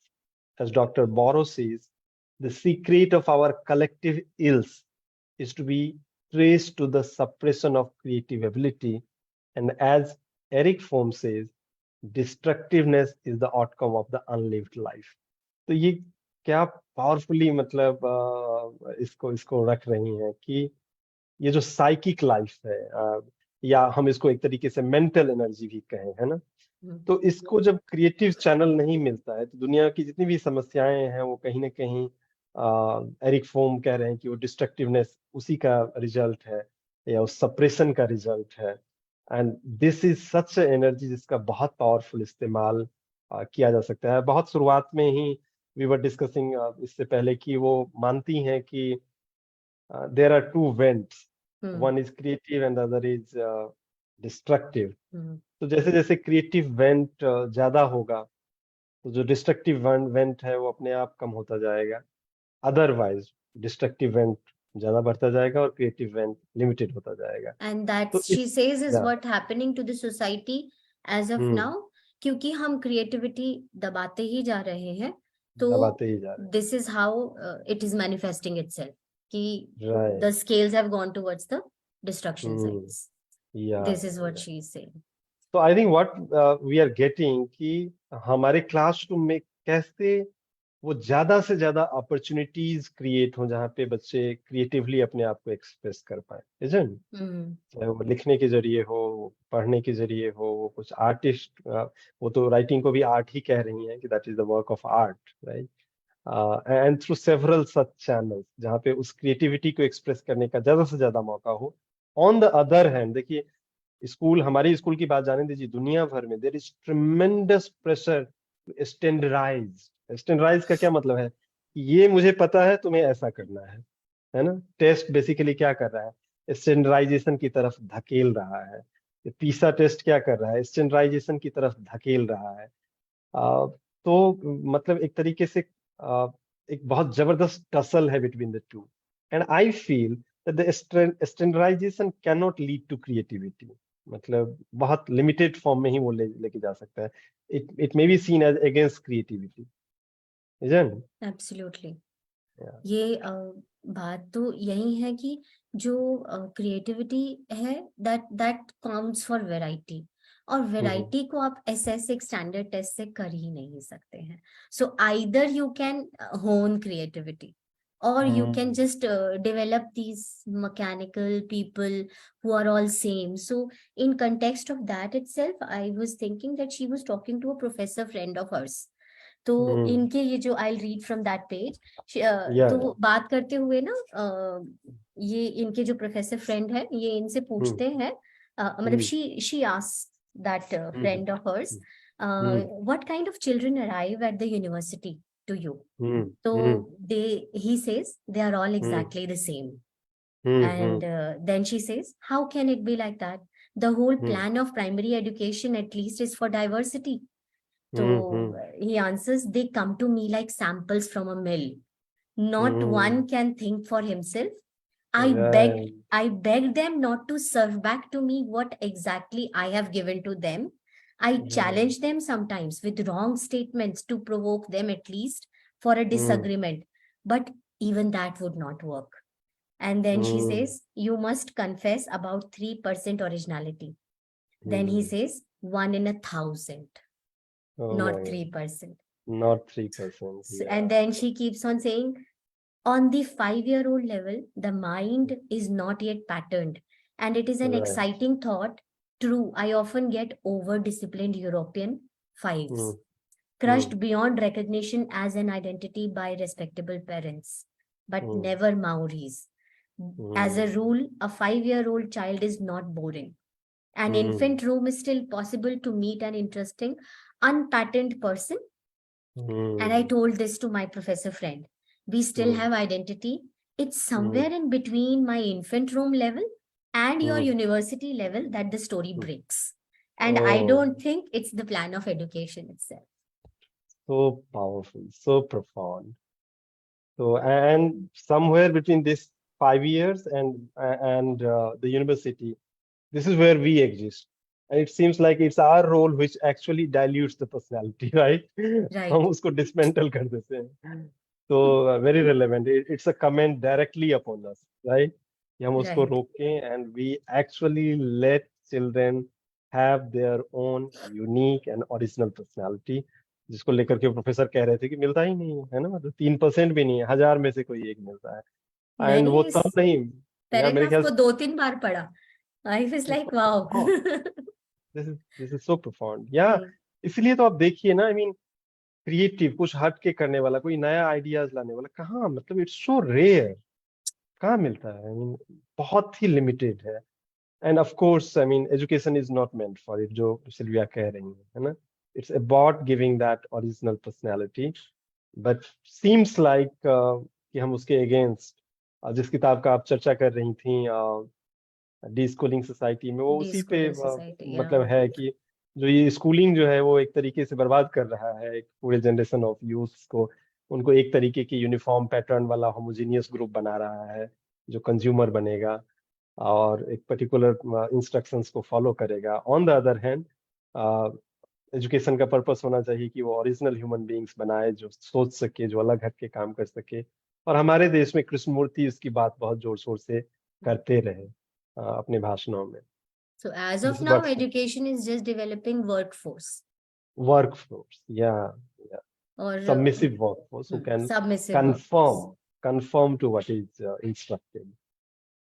As Dr. Borrow says, the secret of our collective ills is to be traced to the suppression of creative ability. And as Eric Fromm says, destructiveness is the outcome of the unlived life. तो ये क्या powerfully मतलब इसको रख रही हैं कि ये जो साइकिक लाइफ है, या हम इसको एक तरीके से मेंटल एनर्जी भी कहें, है ना. तो इसको जब क्रिएटिव चैनल नहीं मिलता है तो दुनिया की जितनी भी समस्याएं हैं वो कहीं ना कहीं एरिक फोम कह रहे हैं कि वो डिस्ट्रक्टिवनेस उसी का रिजल्ट है या उस सप्रेशन का रिजल्ट है. And this is such energy जिसका बहुत पावरफुल इस्तेमाल किया जा सकता है. बहुत शुरुआत में ही वी वर डिस्कसिंग इससे पहले कि वो मानती हैं कि there are two vents, one is creative and other is destructive. तो जैसे जैसे क्रिएटिव वेंट ज्यादा होगा तो जो डिस्ट्रक्टिव वेंट है वो अपने आप कम होता जाएगा. अदरवाइज डिस्ट्रक्टिव वेंट ज्यादा बढ़ता जाएगा और क्रिएटिव वेंट लिमिटेड होता जाएगा.
And that
तो
she says is
yeah.
what happening to the society as of now, क्योंकि हम क्रिएटिविटी दबाते ही जा रहे हैं, तो
दबाते ही जा रहे हैं.
this is how it is manifesting itself कि
Right.
the scales have gone towards the destruction sides.
Yeah.
This is what she is saying.
तो I think what we are getting कि हमारे क्लासरूम में कैसे वो ज्यादा से ज्यादा अपॉर्चुनिटीज क्रिएट हो जहाँ पे बच्चे क्रिएटिवली अपने आप को एक्सप्रेस कर पाए, इजंट. चाहे वो लिखने के जरिए हो, पढ़ने के जरिए हो, वो कुछ आर्टिस्ट, वो तो राइटिंग को भी आर्ट ही कह रही हैं कि that is the work of art, right. And through several such channels जहाँ पे उस क्रिएटिविटी को एक्सप्रेस करने का ज्यादा से ज्यादा मौका हो. ऑन द अदर हैंड देखिए, स्कूल, हमारी स्कूल की बात जाने दीजिए, दुनिया भर में there is tremendous pressure to standardise. Standardise का क्या मतलब है कि ये मुझे पता है, तुम्हें ऐसा करना है ना. टेस्ट बेसिकली क्या कर रहा है, स्टैंडर्डाइजेशन की तरफ धकेल रहा है. पीसा टेस्ट क्या कर रहा है, स्टैंडर्डाइजेशन की तरफ धकेल रहा है. तो मतलब एक तरीके से एक बहुत जबरदस्त टसल है between the two. And I feel that the standardisation can not lead to creativity. मतलब बहुत लिमिटेड फॉर्म में ही वो लेके जा सकता है. It may be seen as against creativity, isn't it?
Absolutely.
Yeah.
ये बात तो यही है कि जो क्रिएटिविटी है that counts for variety, और वैरायटी को आप SS एक स्टैंडर्ड टेस्ट से कर ही नहीं सकते हैं. So either you can hone creativity or you can just develop these mechanical people who are all same. So in context of that itself, I was thinking that she was talking to a professor friend of hers तो इनके ये जो I read from that page,
Yeah,
तो
yeah.
बात करते हुए ना ये इनके जो प्रोफेसर फ्रेंड है ये इनसे पूछते हैं, मतलब she asks that friend of hers, what kind of children arrive at the university to you, तो they he says they are all exactly the same, and then she says, how can it be like that? The whole plan of primary education at least is for diversity. So he answers, they come to me like samples from a mill. Not one can think for himself.
Right.
I beg them not to serve back to me what exactly I have given to them. I challenge them sometimes with wrong statements to provoke them at least for a disagreement. But even that would not work. And then she says, you must confess about 3% originality. Then he says, 1 in 1,000,
Oh
not
my God.
3%.
Not 3%.
So,
Yeah.
and then she keeps on saying, on the 5-year-old level, the mind is not yet patterned. And it is an
Right.
exciting thought. True, I often get over-disciplined European fives, crushed beyond recognition as an identity by respectable parents, but never Maoris. As a rule, a 5-year-old child is not boring. An infant room is still possible to meet an interesting, unpatterned person. And I told this to my professor friend. We still have identity. It's somewhere in between my infant room level and your university level that the story breaks. And I don't think it's the plan of education itself.
So powerful, so profound. So, and somewhere between this 5 years and the university, this is where we exist. And it seems like it's our role which actually dilutes the personality, right?
Right.
हम उसको dismantle कर देते हैं. So very relevant. It's a comment directly upon us, right? कि हम उसको
Right.
रोकें and we actually let children have their own unique and original personality. जिसको लेकर के प्रोफेसर कह रहे थे कि मिलता ही नहीं है ना, मतलब 3% भी नहीं है, 1000 में से कोई एक मिलता है. एंड
मैंने
वो
इस
तब नहीं, या मेरे
पैराग्राफ
ख्याल
को 2-3 बार पढ़ा. I was like, wow.
This is so profound. या इसलिए तो आप देखिए ना, आई मीन क्रिएटिव, कुछ हट के करने वाला, कोई नया आइडियाज लाने वाला कहाँ, मतलब इट्स सो रेयर, कहाँ मिलता है. आई मीन बहुत ही लिमिटेड है. End of course I mean education is not meant for it, जो सिल्विया कह रही है ना. It's about giving that original personality. But seems like कि हम उसके अगेंस्ट, जिस किताब का आप चर्चा कर रही थी डी स्कूलिंग सोसाइटी में, वो उसी पे
Deschooling society, yeah.
मतलब है कि जो ये स्कूलिंग जो है वो एक तरीके से बर्बाद कर रहा है एक पूरे जनरेशन ऑफ यूथ को. उनको एक तरीके की यूनिफॉर्म पैटर्न वाला होमोजीनियस ग्रुप बना रहा है जो कंज्यूमर बनेगा और एक पर्टिकुलर इंस्ट्रक्शंस को फॉलो करेगा. On the other hand education का पर्पस होना चाहिए कि वो ओरिजिनल ह्यूमन बीइंग्स बनाए, जो सोच सके, जो अलग हट के काम कर सके. और हमारे देश में कृष्णमूर्ति इसकी बात बहुत जोर शोर से करते रहे अपने भाषणों में.
So as
This
of
is
now,
what
education is just developing workforce
workforce, yeah,
or
submissive workforce who can
submissive workforce.
conform to what is instructed.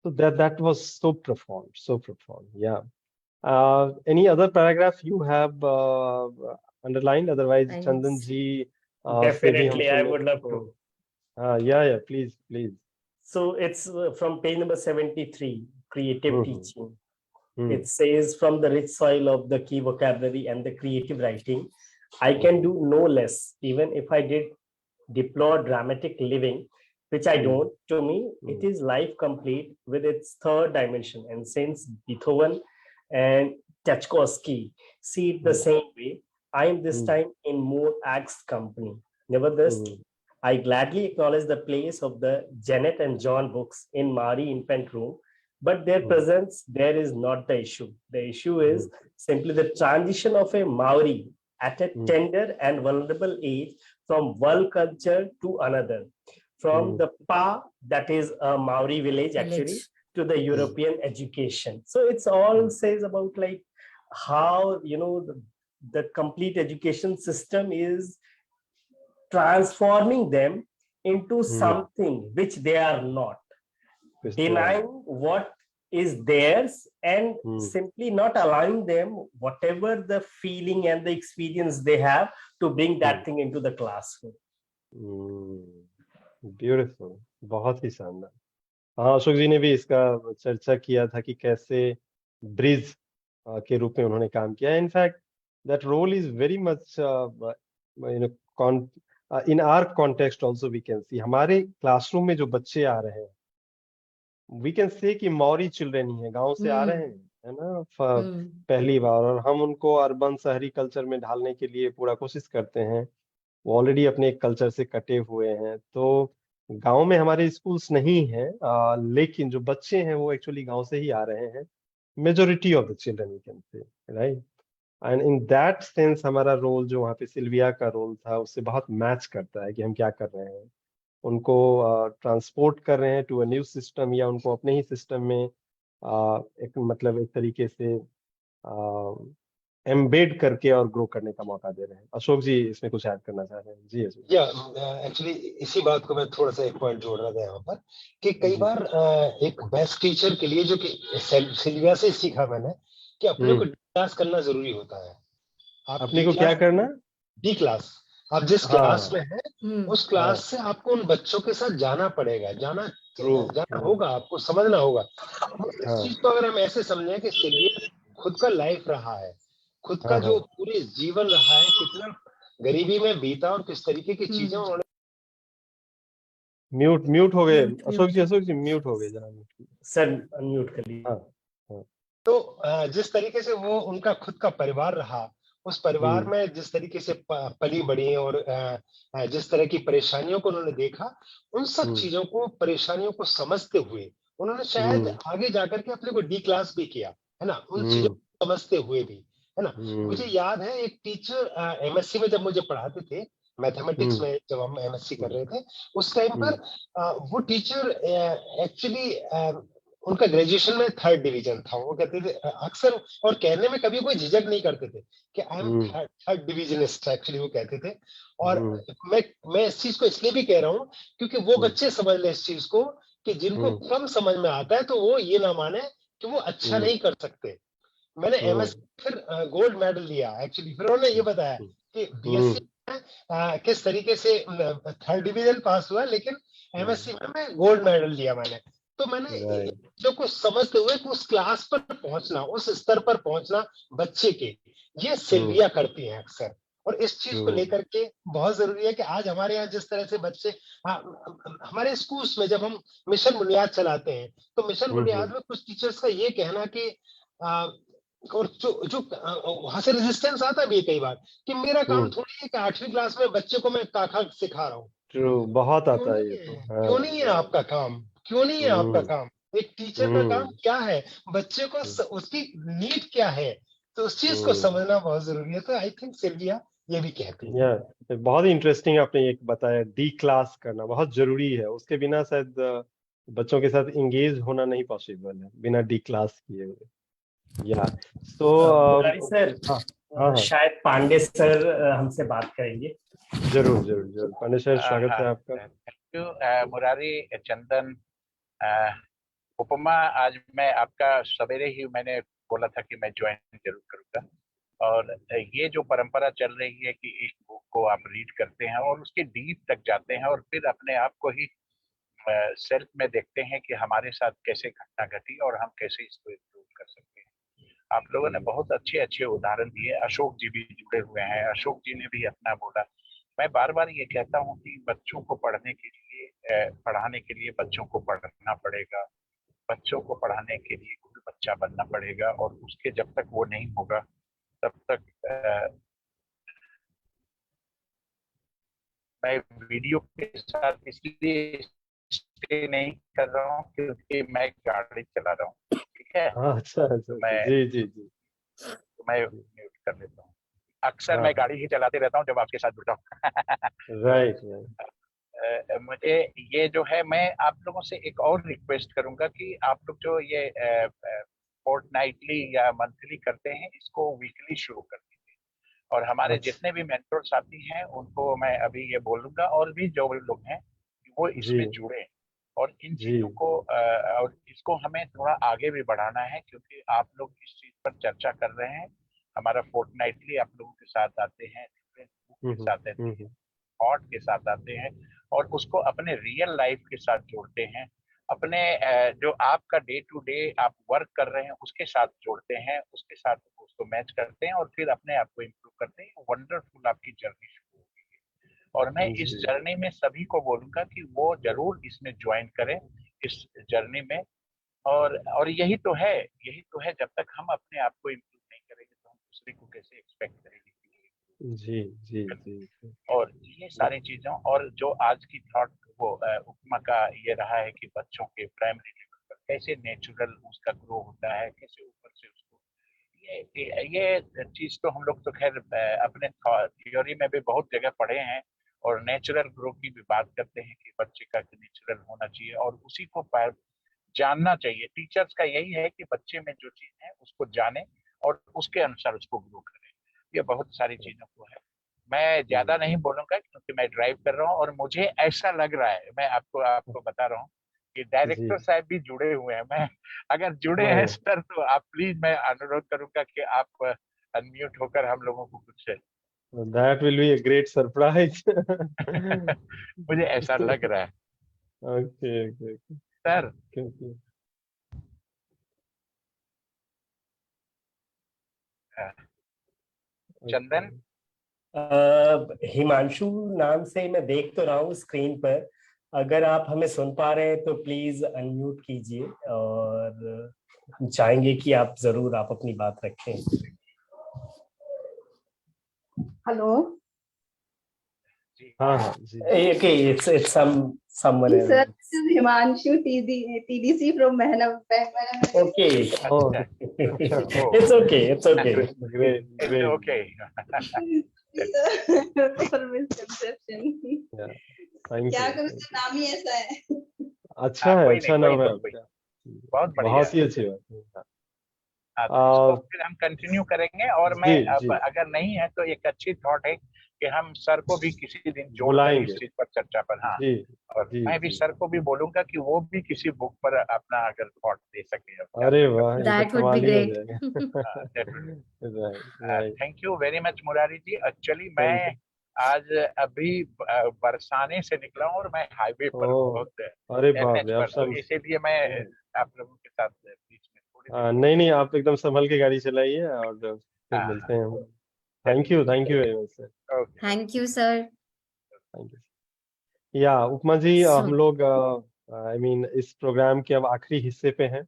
So that was so profound, yeah. Any other paragraph you have underlined? Otherwise,
I
Chandan
see.
ji, से भी हम
Definitely, I
सुनने
would love
को.
to.
Yeah, please.
So it's from page number 73, creative
Mhm.
teaching.
Hmm.
It says, from the rich soil of the key vocabulary and the creative writing, I can do no less, even if I did deplore dramatic living, which I don't. To me, it is life complete with its third dimension. And since Beethoven and Tchaikovsky see it the same way, I am this time in more axed company. Nevertheless, I gladly acknowledge the place of the Janet and John books in Mari infant room, but their presence there is not the issue. The issue is simply the transition of a Maori at a tender and vulnerable age from one culture to another, from the Pa, that is a Maori village actually, to the European education. So it's all says about like how, you know, the complete education system is transforming them into something which they are not,
Which they are.
denying what is theirs, and
Hmm.
simply not allowing them whatever the feeling and the experience they have to bring that thing into the classroom.
Beautiful, बहुत ही शानदार। हाँ, अशोक जी ने भी इसका चर्चा किया था कि कैसे ब्रिज के रूप में उन्होंने काम किया। In fact that role is very much you know in our context also we can see, हमारे क्लासरूम में जो बच्चे आ रहे हैं, वी कैन से कि मौरी चिल्ड्रन ही है, गांव से आ रहे हैं, है ना, पहली बार, और हम उनको अर्बन शहरी कल्चर में ढालने के लिए पूरा कोशिश करते हैं। वो ऑलरेडी अपने एक कल्चर से कटे हुए हैं। तो गांव में हमारे स्कूल्स नहीं हैं, लेकिन जो बच्चे हैं वो एक्चुअली गांव से ही आ रहे हैं, majority of the children we can say, right. And in that sense हमारा रोल जो वहाँ पे सिल्विया का रोल था उससे बहुत मैच करता है कि हम क्या कर रहे हैं, उनको ट्रांसपोर्ट कर रहे हैं टू अ न्यू सिस्टम, या उनको अपने ही सिस्टम में एक मतलब एक तरीके से एम्बेड करके और ग्रो करने का मौका दे रहे हैं। अशोक जी इसमें कुछ ऐड करना चाह रहे हैं? जी अशोक।
या एक्चुअली इसी बात को मैं थोड़ा सा एक पॉइंट जोड़ रहा था यहाँ पर कि कई बार एक बेस्ट टीचर के लिए, जो कि सिल्विया से सीखा मैंने, कि अपने को क्लास करना जरूरी होता है। आप
अपने को क्या करना?
D class. आप जिस क्लास में हैं उस क्लास से आपको उन बच्चों के साथ जाना पड़ेगा, जाना होगा, आपको समझना होगा। इस चीज को अगर हम ऐसे समझें कि सिल्विया खुद का लाइफ रहा है, खुद का जो पूरे जीवन रहा है, कितना गरीबी में बीता और किस तरीके की चीजें उन्होंने।
म्यूट हो गए अशोक जी म्यूट हो गए जरा।
सर अनम्यूट कर लीजिए।
तो जिस तरीके से वो उनका खुद का परिवार रहा, उस परिवार में जिस तरीके से पली बढ़ी और जिस तरह की परेशानियों को उन्होंने देखा, उन सब चीजों को, परेशानियों को समझते हुए उन्होंने शायद आगे जाकर के अपने को डी क्लास भी किया, है ना, उन चीजों को समझते हुए भी, है ना। मुझे याद है एक टीचर एमएससी में जब मुझे पढ़ाते थे, मैथमेटिक्स में जब हम एमएससी कर रहे थे, उस टाइम पर वो टीचर एक्चुअली उनका ग्रेजुएशन में 3rd डिवीजन था। वो कहते थे अक्सर, और कहने में कभी कोई झिझक नहीं करते थे कि आई एम 3rd डिवीजनिस्ट, एक्चुअली वो कहते थे। और मैं इस चीज को इसलिए भी कह रहा हूँ क्योंकि वो बच्चे समझ ले इस चीज को कि जिनको कम समझ में आता है तो वो ये ना माने कि वो अच्छा नहीं कर सकते। मैंने एमएससी फिर गोल्ड मेडल लिया एक्चुअली। फिर उन्होंने ये बताया कि बीएससी में किस तरीके से 3rd डिवीजन पास हुआ, लेकिन एमएससी में मैं गोल्ड मेडल लिया मैंने। तो मैंने जो कुछ समझते हुए कि उस क्लास पर पहुंचना, उस स्तर पर पहुंचना बच्चे के, ये सिल्विया करती है अक्सर। और इस चीज को लेकर के बहुत जरूरी है कि आज हमारे यहाँ जिस तरह से बच्चे, हमारे स्कूल्स में जब हम मिशन बुनियाद चलाते हैं, तो मिशन बुनियाद में कुछ टीचर्स का ये कहना कि और जो वहां से रेजिस्टेंस आता भी है कई बार कि मेरा काम थोड़ी है कि 8वीं क्लास में बच्चे को मैं काखा सिखा रहा हूँ।
ट्रू, बहुत आता है ये तो।
क्यों नहीं है आपका काम? क्यों नहीं है आपका काम? एक टीचर का काम क्या है? बच्चे को उसकी नीड क्या है, तो उस चीज को समझना बहुत जरूरी है। तो आई थिंक सिल्विया ये भी कहती है।
बहुत ही इंटरेस्टिंग आपने एक बताया, डी क्लास करना बहुत जरूरी है, उसके बिना शायद बच्चों के साथ इंगेज होना नहीं पॉसिबल है बिना डी क्लास किए हुए। या तो
सर शायद पांडे सर हमसे बात करेंगे।
जरूर जरूर जरूर, पांडे सर स्वागत है आपका।
थैंक यू मुरारी, चंदन, उपमा। आज मैं आपका सवेरे ही मैंने बोला था कि मैं ज्वाइन जरूर करूंगा, और ये जो परंपरा चल रही है कि एक बुक को आप रीड करते हैं और उसके डीप तक जाते हैं और फिर अपने आप को ही सेल्फ में देखते हैं कि हमारे साथ कैसे घटना घटी और हम कैसे इसको इम्प्रूव कर सकते हैं। आप लोगों ने बहुत अच्छे अच्छे उदाहरण दिए। अशोक जी भी जुड़े हुए हैं, अशोक जी ने भी अपना बोला। मैं बार बार ये कहता हूँ कि बच्चों को पढ़ने के लिए, पढ़ाने के लिए बच्चों को पढ़ना पड़ेगा, बच्चों को पढ़ाने के लिए कोई बच्चा बनना पड़ेगा, और उसके जब तक वो नहीं होगा तब तक मैं वीडियो के साथ इसलिए स्टे नहीं कर रहा हूँ क्योंकि मैं गाड़ी चला रहा हूँ, ठीक है।
अच्छा जी जी जी,
तो मैं म्यूट कर लेता हूँ। अक्सर मैं गाड़ी ही चलाते रहता हूँ जब आपके साथ जुड़ता हूँ।
राइट।
मुझे ये जो है, मैं आप लोगों से एक और रिक्वेस्ट करूंगा कि आप लोग जो ये फोर्टनाइटली या मंथली करते हैं, इसको वीकली शुरू कर दीजिए। और हमारे जितने भी मेंटोर साथी हैं उनको मैं अभी ये बोलूंगा, और भी जो लोग हैं वो इसमें जुड़े, और इन
जी
चीजों को और इसको हमें थोड़ा आगे भी बढ़ाना है, क्योंकि आप लोग इस चीज पर चर्चा कर रहे हैं। हमारा फोर्टनाइटली आप लोगों के साथ आते हैं, डिफरेंट बुक के साथ आते हैं,
हम्म।
थॉट के साथ आते हैं, और उसको अपने रियल लाइफ के साथ जोड़ते हैं, अपने जो आपका डे टू डे आप वर्क कर रहे हैं उसके साथ जोड़ते हैं, उसके साथ उसको मैच करते हैं, और फिर अपने आप को इम्प्रूव करते हैं। वंडरफुल आपकी जर्नी शुरू होगी। और मैं इस
जी
जर्नी में सभी को बोलूंगा कि वो जरूर इसमें ज्वाइन करें, इस जर्नी में। और यही तो है, जब तक हम अपने आप को इम्प्रूव नहीं करेंगे तो हम दूसरे को कैसे एक्सपेक्ट करेंगे कि वो
जी जी
improve
जी
करे। और ये सारी चीजों, और जो आज की थॉट वो उपमा का ये रहा है कि बच्चों के प्राइमरी लेवल पर कैसे नेचुरल उसका ग्रो होता है, कैसे ऊपर से उसको, ये चीज तो हम लोग तो खैर अपने थ्योरी में भी बहुत जगह पढ़े हैं, और नेचुरल ग्रो की भी बात करते हैं कि बच्चे का नेचुरल होना चाहिए, और उसी को जानना चाहिए। टीचर्स का यही है कि बच्चे में जो चीज है उसको जाने और उसके अनुसार उसको ग्रो करें। ये बहुत सारी चीजों को है। मैं ज्यादा नहीं बोलूंगा क्योंकि मैं ड्राइव कर रहा हूँ, और मुझे ऐसा लग रहा है, मैं आपको आपको बता रहा हूँ कि
जी
डायरेक्टर साहब भी जुड़े हुए हैं। मैं अगर जुड़े हैं
हाँ
सर तो आप प्लीज, मैं अनुरोध करूंगा कि आप अनम्यूट होकर हम लोगों को कुछ
that will be a great surprise.
मुझे ऐसा लग रहा है
okay okay
sir.
Okay okay
Chandan,
Himanshu नाम से मैं देख तो रहा हूँ स्क्रीन पर। अगर आप हमें सुन पा रहे हैं तो प्लीज अनम्यूट कीजिए, और हम चाहेंगे कि आप जरूर आप अपनी बात रखें।
हेलो
जी
हाँ हाँ जी
Okay, it's someone else.
Sir, this is Himanshu TDC from Mehnam.
Okay.
ओह
अच्छा,
It's okay. It's okay.
Great
it's
great
okay.
और मिसकंसेप्शन।
थैंक
क्या
यू
करूं सर, नाम ही ऐसा है।
कोई
अच्छा
नहीं,
नाम है
कोई
आपका।
बहुत बढ़िया।
बहुत ही अच्छी बात है।
हाँ, तो इसको फिर हम कंटिन्यू करेंगे, और मैं
जी
अब
जी
अगर नहीं है तो एक अच्छी थॉट है कि हम सर को भी किसी दिन जोड़कर इस
बुलाएंगे
चीज पर चर्चा पर। हाँ,
जी
और
जी
मैं भी
जी
सर को भी बोलूंगा कि वो भी किसी बुक पर अपना अगर थॉट दे सके, अब क्या
अरे
कर
वाह ये तो
That would be
कमाल ही हो
great.
जाएगा। Right
thank you very much Murari ji. Actually
thank
मैं
यू।
आज अभी बरसाने से निकला हूँ, और मैं हाईवे पर हूँ,
ओह
बहुत
अरे बाप
एनएच
रे आप
पर, तो
सब
इसीलिए मैं आप लोगों के साथ बीच में थोड़ी देर के
नहीं
लिए।
नहीं आप एकदम संभल के गाड़ी चलाइए और फिर
हाँ,
मिलते हैं हम।
चलिए
thank you very much sir.
Okay.
Thank you, sir.
Thank you. या उपमा जी हम
So,
लोग आई मीन इस प्रोग्राम के अब आखिरी हिस्से पे हैं।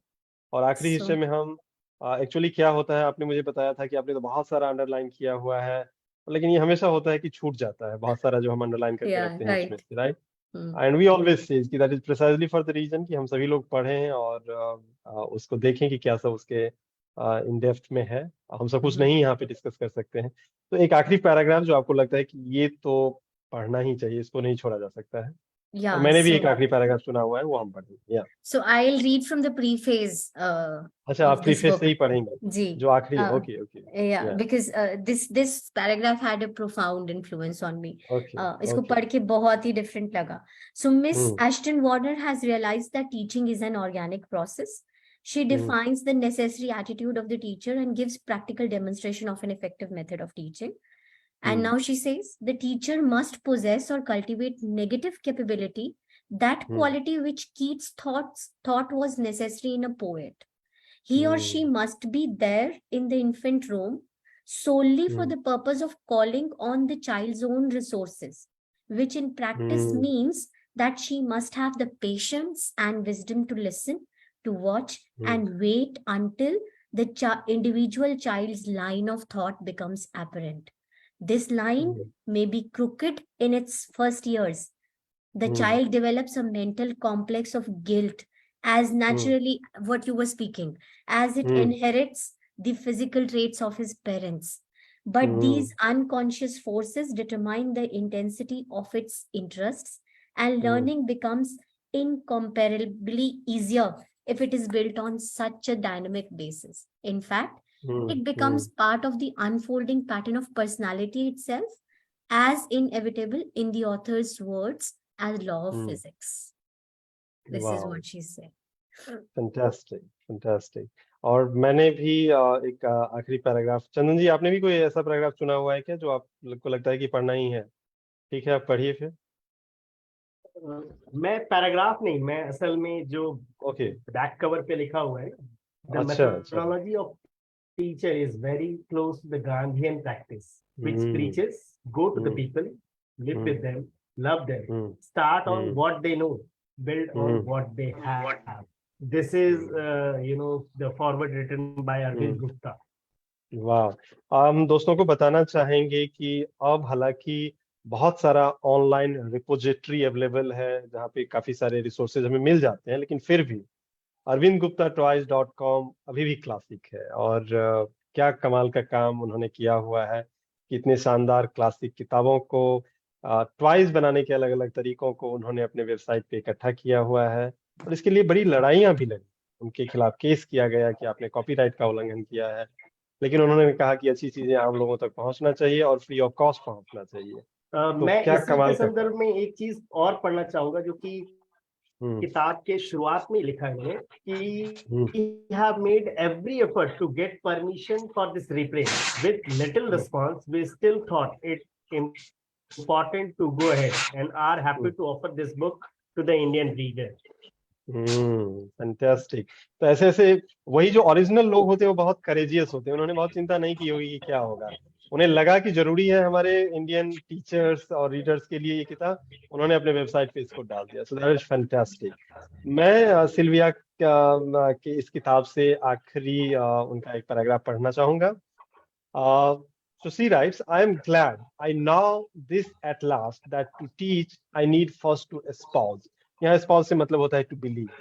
और आखिरी हिस्से
so
में हम एक्चुअली क्या होता है आपने मुझे बताया था कि आपने तो बहुत सारा अंडरलाइन किया हुआ है, लेकिन ये हमेशा होता है कि छूट जाता है बहुत सारा जो हम अंडरलाइन करके
yeah,
रखते हैं इसमें
right.
से, right.
Hmm.
And we always says कि that is precisely for the reason कि हम सभी लोग पढ़ें और उसको देखें कि क्या सब उसके इन डेप्थ में है। हम सब कुछ
Mhm.
नहीं यहाँ पे डिस्कस कर सकते हैं। तो एक आखिरी पैराग्राफ जो आपको लगता है कि ये तो पढ़ना ही चाहिए, इसको नहीं छोड़ा जा सकता है, और
Yeah,
मैंने भी एक
so
आखिरी पैराग्राफ सुना हुआ है वो हम पढ़ेंगे या।
I'll read from the preface
अच्छा आप
of this
प्रीफेस से
book.
ही पढ़ेंगे
Ji.
जो आखिरी,
Uh,
ओके ओके
yeah,
या
because this paragraph had a profound influence on me.
Okay
इसको
ओके
पढ़ के बहुत ही different लगा. So Miss
hmm
Ashton Warner has realized that teaching is an organic process. She
hmm
defines the necessary attitude of the teacher and gives practical demonstration of an effective method of teaching. And
hmm
now she says the teacher must possess or cultivate negative capability, that
hmm
quality which Keats thought was necessary in a poet. He or she must be there in the infant room solely for
hmm
the purpose of calling on the child's own resources, which in practice
hmm
means that she must have the patience and wisdom to listen, to watch,
hmm
and wait until the individual child's line of thought becomes apparent. This line
hmm
may be crooked in its first years. The
hmm
child develops a mental complex of guilt as
hmm
naturally what you were speaking, as it
hmm
inherits the physical traits of his parents. But
hmm
these unconscious forces determine the intensity of its interests, and
hmm
learning becomes incomparably easier if it is built on such a dynamic basis. In fact, it becomes part of the unfolding pattern of personality itself, as inevitable in the author's words as law of
hmm
physics. This is
Wow.
what she said.
Fantastic, fantastic. और मैंने भी एक आखिरी paragraph, चंदन जी आपने भी कोई ऐसा paragraph चुना हुआ है क्या जो आपको लगता है कि पढ़ना ही है? ठीक है, आप पढ़िए फिर।
मैं पैराग्राफ नहीं, मैं असल में जो
ओके।
बैक कवर पे लिखा हुआ है, द
अच्छा अच्छा।
Methodology of teacher is very close to the Gandhian practice which preaches go to the people, live with them, love them, start on what they know, build on what they have. This is, the forward written by Arvind Gupta.
वाह। हम दोस्तों को बताना चाहेंगे कि अब हालांकि बहुत सारा ऑनलाइन रिपोजिटरी अवेलेबल है जहाँ पे काफी सारे रिसोर्सेज हमें मिल जाते हैं, लेकिन फिर भी arvindguptatwice.com अभी भी क्लासिक है। और क्या कमाल का काम उन्होंने किया हुआ है कि इतने शानदार क्लासिक किताबों को ट्वाइस बनाने के अलग अलग तरीकों को उन्होंने अपने वेबसाइट पे इकट्ठा किया हुआ है। और इसके लिए बड़ी लड़ाइयां भी लगी, उनके खिलाफ केस किया गया कि आपने कॉपीराइट का उल्लंघन किया है, लेकिन उन्होंने कहा कि अच्छी चीजें आम लोगों तक पहुंचना चाहिए और फ्री ऑफ कॉस्ट पहुंचना चाहिए। तो
मैं
क्या
इसी के
कमाल का
संदर्भ में एक चीज और पढ़ना चाहूंगा जो कि किताब के शुरुआत में लिखा है कि we have made every effort to get permission for this reprint. With little response, we still thought it important to go ahead and are happy to offer this book to the Indian reader.
Fantastic. तो ऐसे ऐसे वही जो original लोग होते हैं वो बहुत करेजियस होते हैं, उन्होंने बहुत चिंता नहीं की होगी कि क्या होगा, उन्हें लगा कि जरूरी है हमारे इंडियन टीचर्स और रीडर्स के लिए ये किताब, उन्होंने अपने वेबसाइट पे इसको डाल दिया। सो दैट इज फैंटास्टिक। मैं सिल्विया के इस किताब से आखिरी उनका एक पैराग्राफ पढ़ना चाहूंगा। So she writes, I am glad I know this at last, that to teach I need first to espouse. यहाँ espouse से मतलब होता है to believe.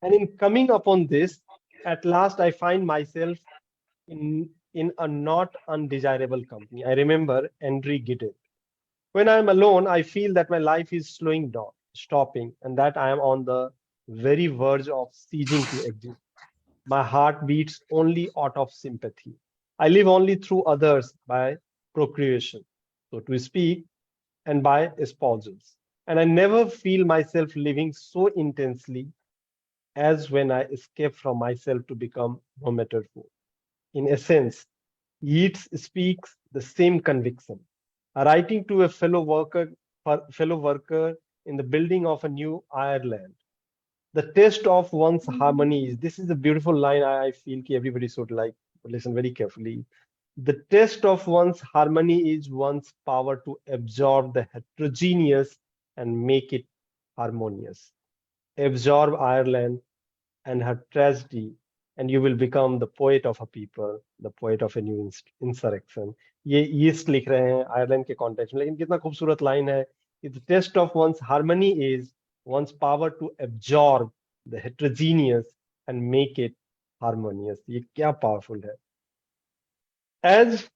And in coming upon this, at last I find myself in a not undesirable company. I remember Henry Giddens. When I am alone, I feel that my life is slowing down, stopping, and that I am on the very verge of ceasing to exist. My heart beats only out of sympathy. I live only through others by procreation, so to speak, and by espousals. And I never feel myself living so intensely as when I escape from myself to become no matter who. In essence, Yeats speaks the same conviction. Writing to a fellow worker in the building of a new Ireland, the test of one's harmony is, this is a beautiful line. I feel that everybody should listen very carefully. The test of one's harmony is one's power to absorb the heterogeneous and make it harmonious. Absorb Ireland and her tragedy, and you will become the poet of a people, the poet of a new insurrection. ये east लिख रहे हैं Ireland के context में, लेकिन कितना खूबसूरत line है कि the test of one's harmony is one's power to absorb the heterogeneous and make it harmonious. ये क्या पावरफुल है। As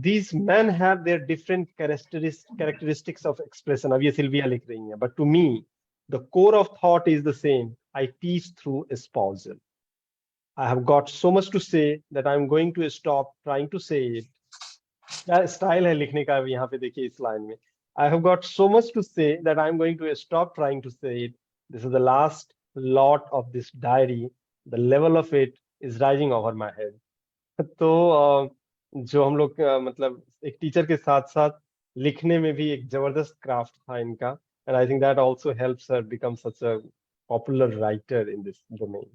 these men have their different characteristics of expression, अब ये सिल्विया लिख रही हैं, but to me the core of thought is the same. I teach through espousal. I have got so much to say that I'm going to stop trying to say it. क्या style है लिखने का यहाँ पे देखिए इस line में। I have got so much to say that I'm going to stop trying to say it. This is the last lot of this diary. The level of it is rising over my head. तो जो हम लोग मतलब एक teacher के साथ साथ लिखने में भी एक जबरदस्त क्राफ्ट था इनका, and I think that also helps her become such a popular writer in this domain.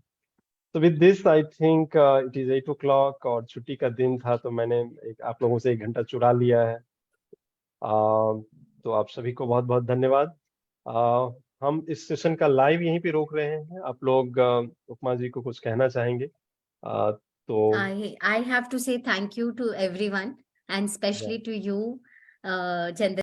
So with this, I think it is 8 o'clock और छुट्टी का दिन था, तो मैंने आप लोगों से 1 घंटा चुरा लिया है। तो आप सभी को बहुत बहुत धन्यवाद। हम इस सेशन का लाइव यहीं पे रोक रहे हैं। आप लोग उपमा जी को कुछ कहना चाहेंगे? तो
I have to say thank you to everyone and especially to you, Chandan.